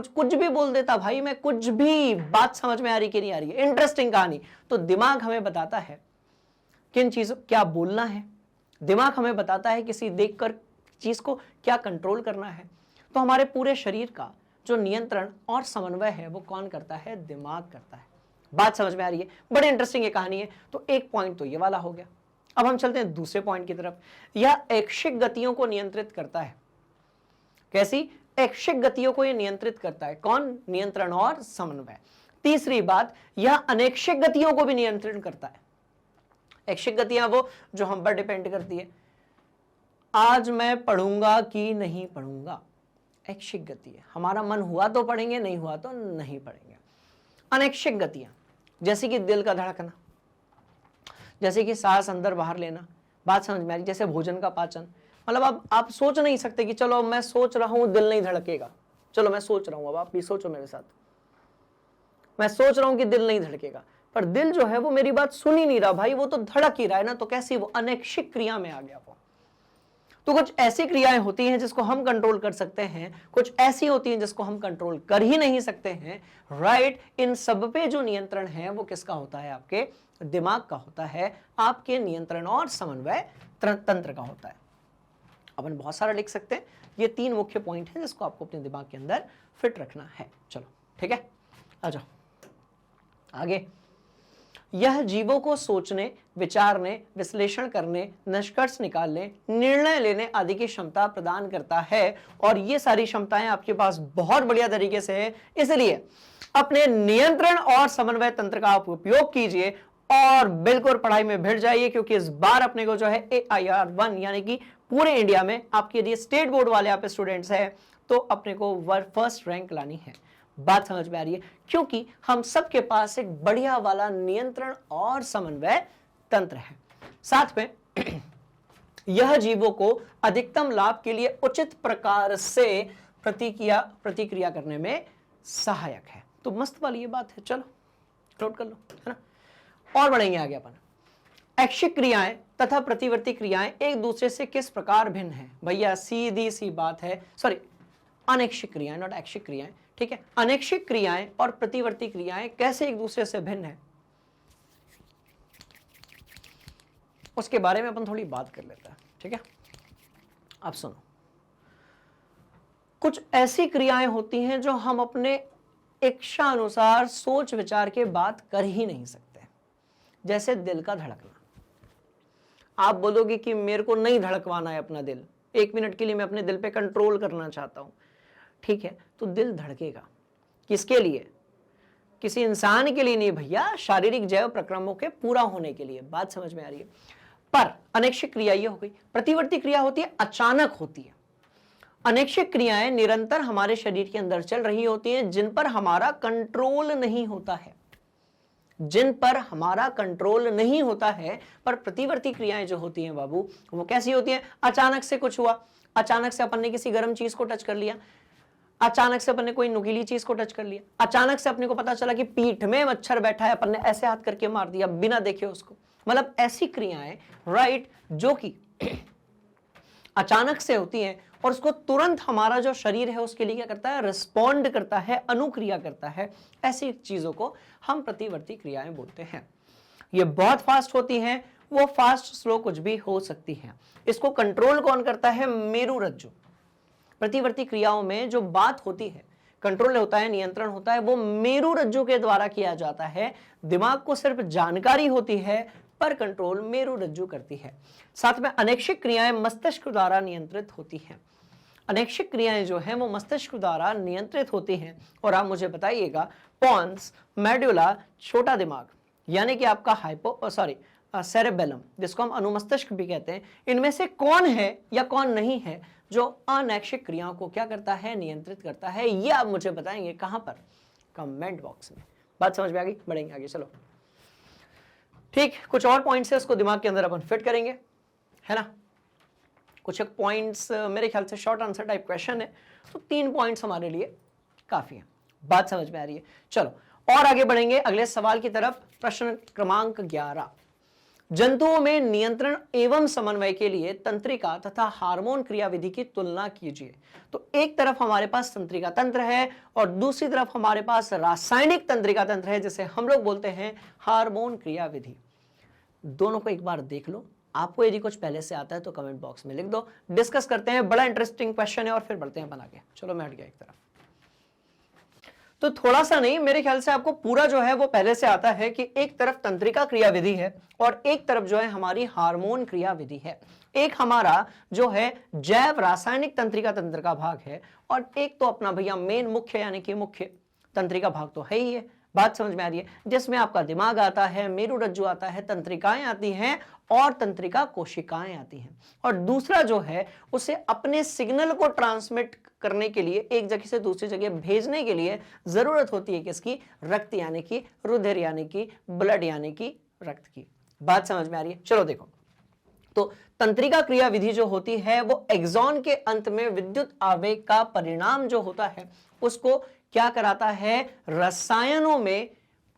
कुछ भी बोल देता भाई मैं, कुछ भी। बात समझ में आ रही कि नहीं आ रही है? इंटरेस्टिंग कहानी। तो दिमाग हमें बताता है किन चीजों क्या बोलना है, दिमाग हमें बताता है किसी देखकर चीज को क्या कंट्रोल करना है। तो हमारे पूरे शरीर का जो नियंत्रण और समन्वय है वो कौन करता है? दिमाग करता है। बात समझ में आ रही है? बड़ी इंटरेस्टिंग ये कहानी है। तो एक पॉइंट तो ये वाला हो गया। अब हम चलते हैं दूसरे पॉइंट की तरफ। यह ऐच्छिक गतियों को नियंत्रित करता है। कैसी? ऐच्छिक गतियों को यह नियंत्रित करता है। कौन? नियंत्रण और समन्वय। तीसरी बात, यह अनैच्छिक गतियों को भी नियंत्रित करता है। ऐच्छिक गतियां वो जो हम पर डिपेंड करती है, आज मैं पढ़ूंगा कि नहीं पढ़ूंगा, ऐच्छिक गति है। हमारा मन हुआ तो पढ़ेंगे, नहीं हुआ तो नहीं पढ़ेंगे। अनैच्छिक गतियां जैसे कि दिल का धड़कना, जैसे कि सांस अंदर बाहर लेना, बात समझ में आ रही? जैसे भोजन का पाचन, मतलब अब आप सोच नहीं सकते कि चलो मैं सोच रहा हूं दिल नहीं धड़केगा, चलो मैं सोच रहा हूं, अब आप भी सोचो मेरे साथ, मैं सोच रहा हूं कि दिल नहीं धड़केगा, पर दिल जो है वो मेरी बात सुन ही नहीं रहा भाई, वो तो धड़क ही रहा है ना, तो कैसी वो अनैच्छिक क्रिया में आ गया वो। तो कुछ ऐसी क्रियाएं होती हैं जिसको हम कंट्रोल कर सकते हैं, कुछ ऐसी होती हैं जिसको हम कंट्रोल कर ही नहीं सकते हैं, राइट। इन सब पे जो नियंत्रण है वो किसका होता है? आपके दिमाग का होता है, आपके नियंत्रण और समन्वय तंत्र का होता है। अपन बहुत सारा लिख सकते हैं, ये 3 मुख्य पॉइंट हैं जिसको आपको अपने दिमाग के अंदर फिट रखना है। चलो ठीक है, आ जाओ आगे। यह जीवों को सोचने, विचारने, विश्लेषण करने, निष्कर्ष निकालने, निर्णय लेने आदि की क्षमता प्रदान करता है, और ये सारी क्षमताएं आपके पास बहुत बढ़िया तरीके से है, इसलिए अपने नियंत्रण और समन्वय तंत्र का आप उपयोग कीजिए और बिल्कुल पढ़ाई में भिड़ जाइए, क्योंकि इस बार अपने को जो है AIR 1 यानी कि पूरे इंडिया में आपके यदि स्टेट बोर्ड वाले आप स्टूडेंट्स हैं तो अपने को फर्स्ट रैंक लानी है। बात समझ में आ रही है? क्योंकि हम सबके पास एक बढ़िया वाला नियंत्रण और समन्वय तंत्र है। साथ में यह जीवों को अधिकतम लाभ के लिए उचित प्रकार से प्रतिक्रिया करने में सहायक है। तो मस्त वाली ये बात है, चलो नोट कर लो, है ना। और बढ़ेंगे आगे अपन। ऐच्छिक क्रियाएं तथा प्रतिवर्ती क्रियाएं एक दूसरे से किस प्रकार भिन्न हैं? भैया सीधी सी बात है, सॉरी अनैच्छिक क्रियाएं, नॉट ऐच्छिक क्रियाएं, ठीक है। अनैच्छिक क्रियाएं और प्रतिवर्ती क्रियाएं कैसे एक दूसरे से भिन्न है, उसके बारे में अपन थोड़ी बात कर लेते हैं, ठीक है। आप सुनो, कुछ ऐसी क्रियाएं होती हैं जो हम अपने इच्छा अनुसार सोच विचार के बात कर ही नहीं सकते, जैसे दिल का धड़कना। आप बोलोगे कि मेरे को नहीं धड़कवाना है अपना दिल, 1 मिनट के लिए मैं अपने दिल पे कंट्रोल करना चाहता हूं, ठीक है, तो दिल धड़केगा। किसके लिए? किसी इंसान के लिए नहीं भैया, शारीरिक जैव प्रक्रमों के पूरा होने के लिए। बात समझ में आ रही है? पर अनैच्छिक क्रिया ये हो गई। प्रतिवर्ती क्रिया होती है, अचानक होती है। अनैच्छिक क्रियाएं निरंतर हमारे शरीर के अंदर चल रही होती हैं, जिन पर हमारा कंट्रोल नहीं होता है, जिन पर हमारा कंट्रोल नहीं होता है। पर प्रतिवर्ती क्रियाएं जो होती हैं बाबू, वो कैसी होती हैं? अचानक से कुछ हुआ, अचानक से अपन ने किसी गर्म चीज को टच कर लिया, अचानक से अपन ने कोई नुकीली चीज को टच कर लिया, अचानक से अपने को पता चला कि पीठ में मच्छर बैठा है, अपन ने ऐसे हाथ करके मार दिया बिना देखे उसको। मतलब ऐसी क्रियाएं, राइट, जो कि अचानक से होती हैं और उसको तुरंत हमारा जो शरीर है उसके लिए क्या करता है? रिस्पॉन्ड करता है, अनुक्रिया करता है। ऐसी चीजों को हम प्रतिवर्ती क्रियाएं बोलते हैं। ये बहुत फास्ट होती हैं, वो फास्ट स्लो कुछ भी हो सकती हैं। इसको कंट्रोल कौन करता है? मेरुरज्जु। प्रतिवर्ती क्रियाओं में जो बात होती है, कंट्रोल होता है, नियंत्रण होता है, वो मेरुरज्जु के द्वारा किया जाता है। दिमाग को सिर्फ जानकारी होती है, पर कंट्रोल मेरुरज्जु करती है। साथ में अनैच्छिक क्रियाएं मस्तिष्क द्वारा नियंत्रित होती हैं। अनैच्छिक क्रियाएं जो हैं वो मस्तिष्क द्वारा नियंत्रित होती हैं। और आप मुझे बताइएगा, पॉन्स, मेडुला, छोटा दिमाग यानी कि आपका सेरेबेलम, जिसको हम अनुमस्तिष्क भी कहते हैं, इनमें से कौन है या कौन नहीं है जो अनैच्छिक क्रियाओं को क्या करता है? नियंत्रित करता है। ये आप मुझे बताएंगे कहां पर? कमेंट बॉक्स में। बात समझ में आ गई? बढ़ेंगे आगे, चलो ठीक। कुछ और पॉइंट्स है, उसको दिमाग के अंदर अपन फिट करेंगे, है ना। कुछ एक पॉइंट्स मेरे ख्याल से शॉर्ट आंसर टाइप क्वेश्चन है, तो 3 पॉइंट्स हमारे लिए काफी है। बात समझ में आ रही है? चलो और आगे बढ़ेंगे अगले सवाल की तरफ। प्रश्न क्रमांक 11, जंतुओं में नियंत्रण एवं समन्वय के लिए तंत्रिका तथा हार्मोन क्रियाविधि की तुलना कीजिए। तो एक तरफ हमारे पास तंत्रिका तंत्र है और दूसरी तरफ हमारे पास रासायनिक तंत्रिका तंत्र है, जिसे हम लोग बोलते हैं हार्मोन क्रियाविधि। दोनों को एक बार देख लो। आपको यदि कुछ पहले से आता है तो कमेंट बॉक्स में लिख दो, डिस्कस करते हैं। बड़ा इंटरेस्टिंग क्वेश्चन है और फिर बढ़ते हैं बना के। चलो मैं हट गया एक तरफ। तो थोड़ा सा नहीं, मेरे ख्याल से आपको पूरा जो है वो पहले से आता है कि एक तरफ तंत्रिका क्रियाविधि है और एक तरफ जो है हमारी हार्मोन क्रियाविधि है। एक हमारा जो है जैव रासायनिक तंत्रिका तंत्र का भाग है और एक तो अपना भैया मेन मुख्य यानी कि मुख्य तंत्रिका भाग तो है ही है। बात समझ में आ रही है? जिसमें आपका दिमाग आता है, मेरुरज्जु आता है, तंत्रिकाएं आती हैं और तंत्रिका कोशिकाएं आती हैं। और दूसरा जो है उसे अपने सिग्नल को ट्रांसमिट करने के लिए, एक जगह से दूसरी जगह भेजने के लिए जरूरत होती है किसकी? रक्त यानी कि रुधिर यानी कि ब्लड यानी कि रक्त की। बात समझ में आ रही है? चलो देखो, तो तंत्रिका क्रिया विधि जो होती है वो एक्सॉन के अंत में विद्युत आवेग का परिणाम जो होता है उसको क्या कराता है, रसायनों में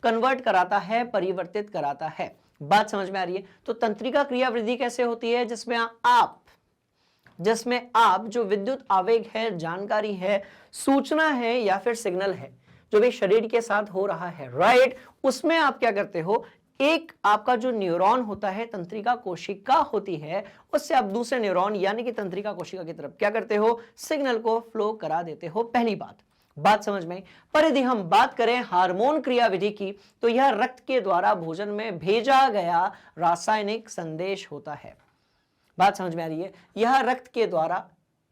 कन्वर्ट कराता है, परिवर्तित कराता है। बात समझ में आ रही है? तो तंत्रिका क्रिया विधि कैसे होती है, जिसमें आप जो विद्युत आवेग है, जानकारी है, सूचना है या फिर सिग्नल है जो भी शरीर के साथ हो रहा है, राइट, उसमें आप क्या करते हो, एक आपका जो न्यूरॉन होता है, तंत्रिका कोशिका होती है, उससे आप दूसरे न्यूरॉन यानी कि तंत्रिका कोशिका की तरफ क्या करते हो, सिग्नल को फ्लो करा देते हो। पहली बात समझ में आई। पर यदि हम बात करें हार्मोन क्रिया विधि की तो यह रक्त के द्वारा भोजन में भेजा गया रासायनिक संदेश होता है। बात समझ में आ रही है? यह रक्त के द्वारा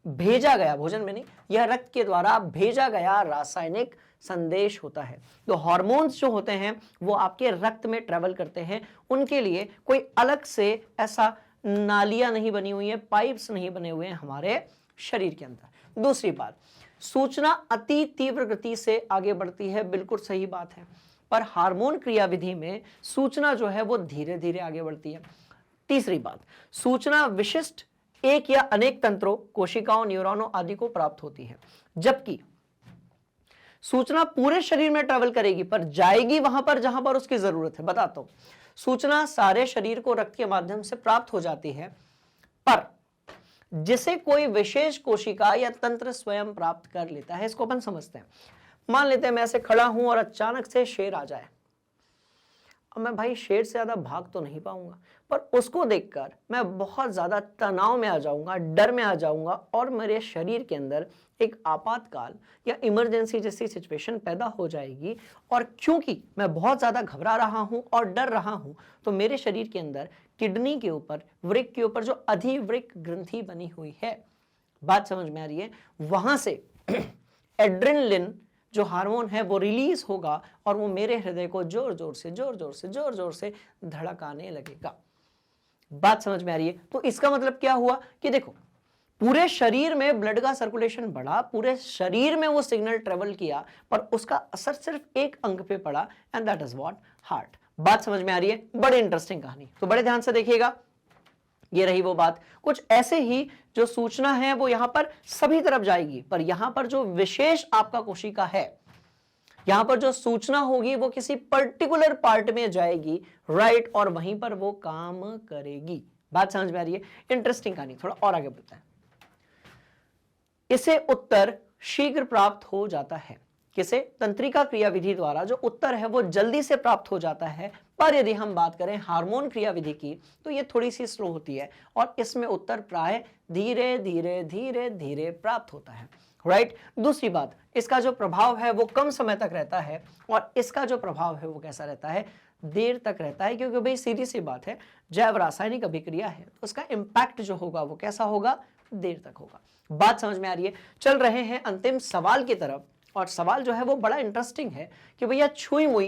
भेजा गया, भोजन में नहीं, यह रक्त के द्वारा भेजा गया रासायनिक संदेश होता है। तो हार्मोन्स जो होते हैं वो आपके रक्त में ट्रेवल करते हैं, उनके लिए कोई अलग से ऐसा नालियां नहीं बनी हुई है, पाइप्स नहीं बने हुए हैं हमारे शरीर के अंदर। दूसरी बात, सूचना अति तीव्र गति से आगे बढ़ती है, बिल्कुल सही बात है, पर हार्मोन क्रिया विधि में सूचना जो है वो धीरे धीरे आगे बढ़ती है। तीसरी बात, सूचना विशिष्ट एक या अनेक तंत्रों, कोशिकाओं, न्यूरॉनों आदि को प्राप्त होती है, जबकि सूचना पूरे शरीर में ट्रेवल करेगी पर जाएगी वहां पर जहां पर उसकी जरूरत है। बताता हूं, सूचना सारे शरीर को रक्त के माध्यम से प्राप्त हो जाती है, पर जिसे कोई विशेष कोशिका या तंत्र स्वयं प्राप्त कर लेता है। इसको अपन समझते हैं। मान लेते हैं मैं ऐसे खड़ा हूं और अचानक से शेर आ जाए। अब मैं भाई शेर से ज्यादा भाग तो नहीं पाऊंगा, पर उसको देखकर मैं बहुत ज्यादा तनाव में आ जाऊंगा, डर में आ जाऊंगा और मेरे शरीर के अंदर एक आपातकाल या इमरजेंसी जैसी सिचुएशन पैदा हो जाएगी। और क्योंकि मैं बहुत ज्यादा घबरा रहा हूं और डर रहा हूं, तो मेरे शरीर के अंदर किडनी के ऊपर, वृक्क के ऊपर जो अधिवृक्क ग्रंथि बनी हुई है, बात समझ में आ रही है, वहां से एड्रेनलिन जो हार्मोन है वो रिलीज होगा और वो मेरे हृदय को जोर जोर से धड़काने लगेगा। बात समझ में आ रही है? तो इसका मतलब क्या हुआ कि देखो, पूरे शरीर में ब्लड का सर्कुलेशन बढ़ा, पूरे शरीर में वो सिग्नल ट्रेवल किया, पर उसका असर सिर्फ एक अंग पे पड़ा, and that is what, heart. बात समझ में आ रही है? बड़ी इंटरेस्टिंग कहानी, तो बड़े ध्यान से देखिएगा। ये रही वो बात। कुछ ऐसे ही जो सूचना है वो यहां पर सभी तरफ जाएगी, पर यहां पर जो विशेष आपका कोशिका है, यहां पर जो सूचना होगी वो किसी पर्टिकुलर पार्ट में जाएगी, राइट, और वहीं पर वो काम करेगी। बात समझ में आ रही है? इंटरेस्टिंग कहानी, थोड़ा और आगे बढ़ते हैं। इसे उत्तर शीघ्र प्राप्त हो जाता है। किसे? तंत्रिका क्रिया विधि द्वारा जो उत्तर है वो जल्दी से प्राप्त हो जाता है। पर यदि हम बात करें हार्मोन क्रिया विधि की तो ये थोड़ी सी स्लो होती है और इसमें उत्तर प्राय धीरे धीरे प्राप्त होता है, राइट। दूसरी बात, इसका जो प्रभाव है वो कम समय तक रहता है और इसका जो प्रभाव है वो कैसा रहता है, देर तक रहता है, क्योंकि भाई सीधी सी बात है, जैव रासायनिक अभिक्रिया है तो उसका इंपैक्ट जो होगा वो कैसा होगा, देर तक होगा। बात समझ में आ रही है? चल रहे हैं अंतिम सवाल की तरफ, और सवाल जो है वो बड़ा इंटरेस्टिंग है कि भैया छुई मुई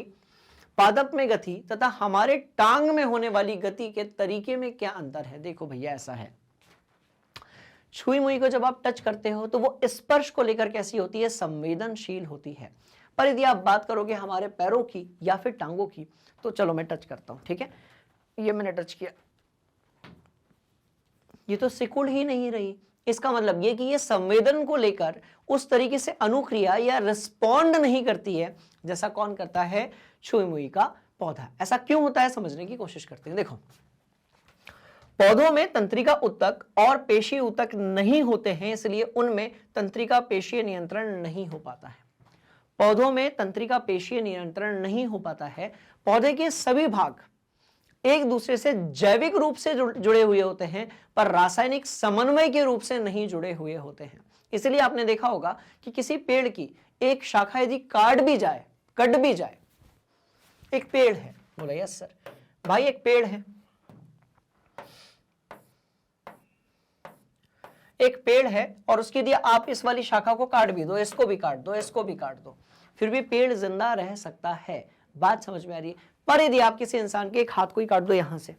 पादप में गति तथा हमारे टांग में होने वाली गति के तरीके में क्या अंतर है। देखो भैया ऐसा है, छुई मुई को जब आप टच करते हो तो वो स्पर्श को लेकर कैसी होती है, संवेदनशील होती है। पर यदि आप बात करोगे हमारे पैरों की या फिर टांगों की, तो चलो मैं टच करता हूं, ठीक है, ये मैंने टच किया, ये तो सिकुड़ ही नहीं रही। इसका मतलब ये कि ये संवेदन को लेकर उस तरीके से अनुक्रिया या रिस्पॉन्ड नहीं करती है जैसा कौन करता है, छुई मुई का पौधा। ऐसा क्यों होता है समझने की कोशिश करते हैं। देखो, पौधों में तंत्रिका ऊतक और पेशीय ऊतक नहीं होते हैं, इसलिए उनमें तंत्रिका पेशीय नियंत्रण नहीं हो पाता है। पौधों में तंत्रिका पेशीय नियंत्रण नहीं हो पाता है। पौधे के सभी भाग एक दूसरे से जैविक रूप से जुड़े हुए होते हैं, पर रासायनिक समन्वय के रूप से नहीं जुड़े हुए होते हैं। इसलिए आपने देखा होगा कि किसी पेड़ की एक शाखा यदि कट भी जाए, एक पेड़ है, बोला यस सर, भाई एक पेड़ है, एक पेड़ है और उसकी यदि आप इस वाली शाखा को काट भी दो, इसको भी काट दो, इसको भी काट दो, फिर भी पेड़ जिंदा रह सकता है। बात समझ में आ रही है? पर यदि आप किसी इंसान के एक हाथ को ही काट दो, यहां से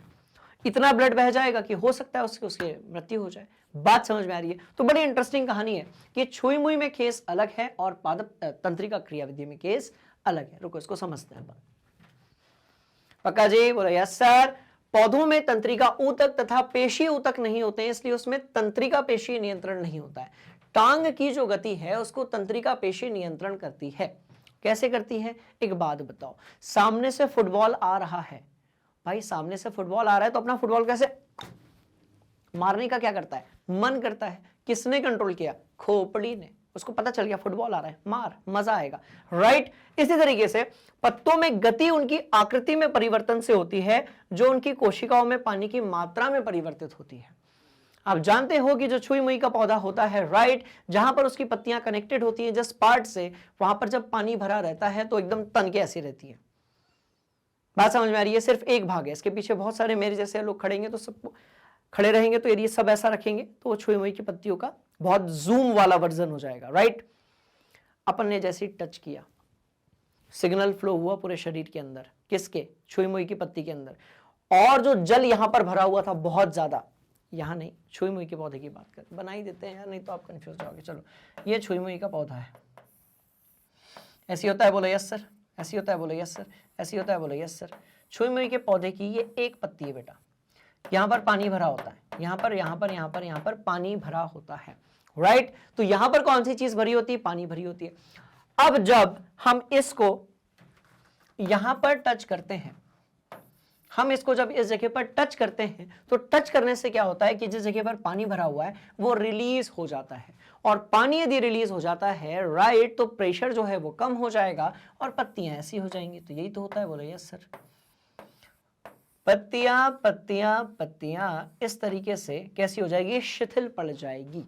इतना ब्लड बह जाएगा कि हो सकता है उसकी मृत्यु हो जाए। बात समझ में आ रही है? तो बड़ी इंटरेस्टिंग कहानी है कि छुई मुई में केस अलग है और पादप तंत्रिका क्रिया विधि में केस अलग है। रुको इसको समझते हैं। पक्का जी? बोलो यस सर। पौधों में तंत्रिका ऊतक तथा पेशी ऊतक नहीं होते हैं, इसलिए उसमें तंत्रिका पेशी नियंत्रण नहीं होता है। टांग की जो गति है उसको तंत्रिका पेशी नियंत्रण करती है। कैसे करती है? एक बात बताओ, सामने से फुटबॉल आ रहा है, भाई सामने से फुटबॉल आ रहा है तो अपना फुटबॉल कैसे मारने का क्या करता है? मन करता है। किसने कंट्रोल किया? खोपड़ी ने। उसको पता चल गया फुटबॉल आ रहा है, मार, मजा आएगा, राइट। इसी तरीके से पत्तों में गति उनकी आकृति में परिवर्तन से होती है, जो उनकी कोशिकाओं में पानी की मात्रा में परिवर्तित होती है। आप जानते हो कि जो छुई मुई का पौधा होता है, राइट, जहां पर उसकी पत्तियां कनेक्टेड होती है जिस पार्ट से, वहां पर जब पानी भरा रहता है तो एकदम तन के ऐसी रहती है। बात समझ में आ रही है? सिर्फ एक भाग है, इसके पीछे बहुत सारे मेरे जैसे लोग खड़ेंगे तो सब खड़े रहेंगे तो ये सब ऐसा रखेंगे तो वो छुई मुई की पत्तियों का बहुत जूम वाला वर्जन हो जाएगा, राइट। अपन ने जैसे टच किया, सिग्नल फ्लो हुआ पूरे शरीर के अंदर, किसके? छुई मुई की पत्ती के अंदर। और जो जल यहां पर भरा हुआ था बहुत ज्यादा, यहां नहीं, छुई मुई के पौधे की बात कर, बना ही देते हैं यार, नहीं तो आप कंफ्यूज जाओगे। चलो, ये छुई मुई का पौधा है, ऐसी होता है, बोलो यस सर। ऐसी होता है, बोलो यस सर। ऐसी होता है, बोलो यस सर। छुई मुई के पौधे की ये एक पत्ती है बेटा, यहां पर पानी भरा होता है, यहां पर, यहां पर, यहां पर, यहां पर पानी भरा होता है, राइट। तो यहां पर कौन सी चीज भरी होती है? पानी भरी होती है। अब जब हम इसको यहां पर टच करते हैं, हम इसको जब इस जगह पर टच करते हैं तो टच करने से क्या होता है कि जिस जगह पर पानी भरा हुआ है वो रिलीज हो जाता है, और पानी यदि रिलीज हो जाता है, राइट, तो प्रेशर जो है वो कम हो जाएगा और पत्तियां ऐसी हो जाएंगी। तो यही तो होता है, बोलो यस सर। पत्तियां पत्तियां पत्तियां इस तरीके से कैसी हो जाएगी? शिथिल पड़ जाएगी।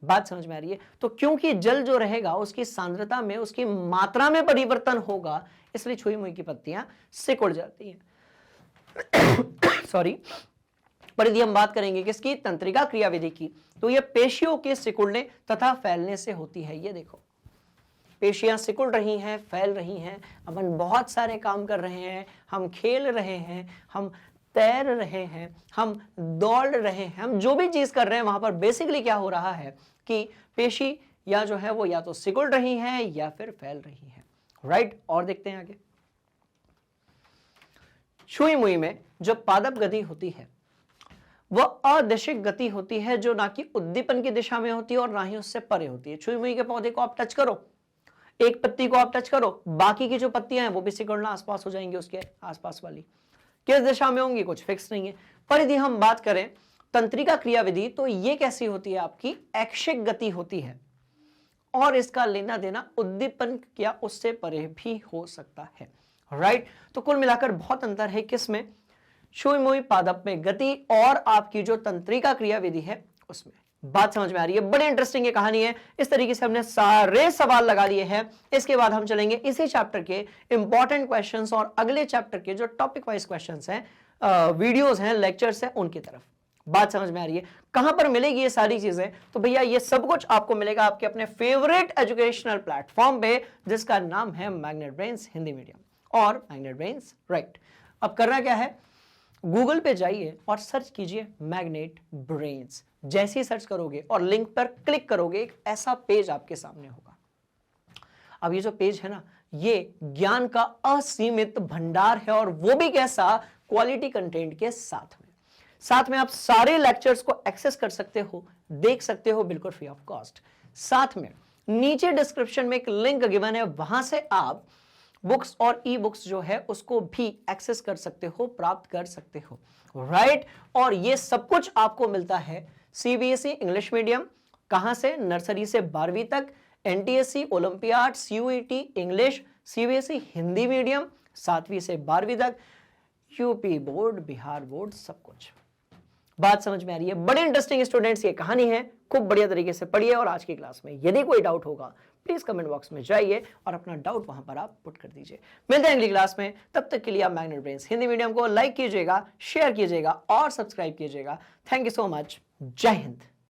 बात समझ में आ रही है? तो क्योंकि जल जो रहेगा उसकी सांद्रता में, उसकी मात्रा में परिवर्तन होगा, इसलिए छुई मुई की पत्तियां सिकुड़ जाती हैं। सॉरी, पर यदि हम बात करेंगे किसकी? तंत्रिका क्रियाविधि की, तो यह पेशियों के सिकुड़ने तथा फैलने से होती है। ये देखो, पेशियां सिकुड़ रही हैं, फैल रही हैं, अपन बहुत सारे काम कर रहे हैं, हम खेल रहे हैं, हम तैर रहे हैं, हम दौड़ रहे हैं, हम जो भी चीज कर रहे हैं वहां पर बेसिकली क्या हो रहा है कि पेशी या जो है वो या तो सिकुड़ रही हैं या फिर फैल रही हैं, राइट। और देखते हैं आगे, छुई मुई में जो पादप गति होती है वह अदिशिक गति होती है, जो ना कि उद्दीपन की दिशा में होती है और ना ही उससे परे होती है। छुई मुई के पौधे को आप टच करो, एक पत्ती को आप टच करो, बाकी की जो पत्तियां हैं वो भी सिकुड़ना आसपास हो जाएंगी, उसके आसपास वाली किस दिशा में होंगी कुछ फिक्स नहीं है। पर यदि हम बात करें तंत्रिका क्रियाविधि, तो ये कैसी होती है? आपकी ऐक्षिक गति होती है, और इसका लेना देना उद्दीपन या उससे परे भी हो सकता है, राइट। तो कुल मिलाकर बहुत अंतर है किसमें? छुई मुई पादप में गति और आपकी जो तंत्रिका क्रियाविधि है उसमें। बात समझ में आ रही है? बड़ी इंटरेस्टिंग ये कहानी है। इस तरीके से हमने सारे सवाल लगा लिए हैं। इसके बाद हम चलेंगे इसी चैप्टर के इंपॉर्टेंट क्वेश्चंस और अगले चैप्टर के जो टॉपिक वाइज क्वेश्चंस हैं, वीडियोस हैं, लेक्चर्स हैं, उनकी तरफ। बात समझ में आ रही है? कहां पर मिलेगी ये सारी चीजें? तो भैया ये सब कुछ आपको मिलेगा आपके अपने फेवरेट एजुकेशनल प्लेटफॉर्म पे, जिसका नाम है मैग्नेट ब्रेन्स हिंदी मीडियम और मैग्नेट ब्रेन्स, राइट। अब करना क्या है? गूगल पे जाइए और सर्च कीजिए मैग्नेट ब्रेन्स। जैसे ही सर्च करोगे और लिंक पर क्लिक करोगे, एक ऐसा पेज आपके सामने होगा। अब ये जो पेज है ना, ये ज्ञान का असीमित भंडार है, और वो भी कैसा? क्वालिटी कंटेंट के साथ में आप सारे लेक्चर्स को एक्सेस कर सकते हो, देख सकते हो, बिल्कुल फ्री ऑफ कॉस्ट। साथ में नीचे डिस्क्रिप्शन में एक लिंक गिवन है, वहां से आप बुक्स और ई बुक्स जो है उसको भी एक्सेस कर सकते हो, प्राप्त कर सकते हो, राइट। और ये सब कुछ आपको मिलता है सीबीएसई इंग्लिश मीडियम, कहां से? नर्सरी से 12वीं तक, NTSC, olympiad, CUET English, CBSE Hindi medium 7वीं से 12वीं तक, यूपी बोर्ड, बिहार बोर्ड, सब कुछ। बात समझ में आ रही है? बड़े इंटरेस्टिंग स्टूडेंट्स ये कहानी है, खूब बढ़िया तरीके से पढ़िए। और आज की क्लास में यदि कोई डाउट होगा प्लीज कमेंट बॉक्स में जाइए और अपना डाउट वहां पर आप पुट कर दीजिए। मिलते हैं अगली क्लास में, तब तक के लिए आप मैग्नेट ब्रेन्स हिंदी मीडियम को लाइक कीजिएगा, शेयर कीजिएगा और सब्सक्राइब कीजिएगा। Thank you so much. जय हिंद।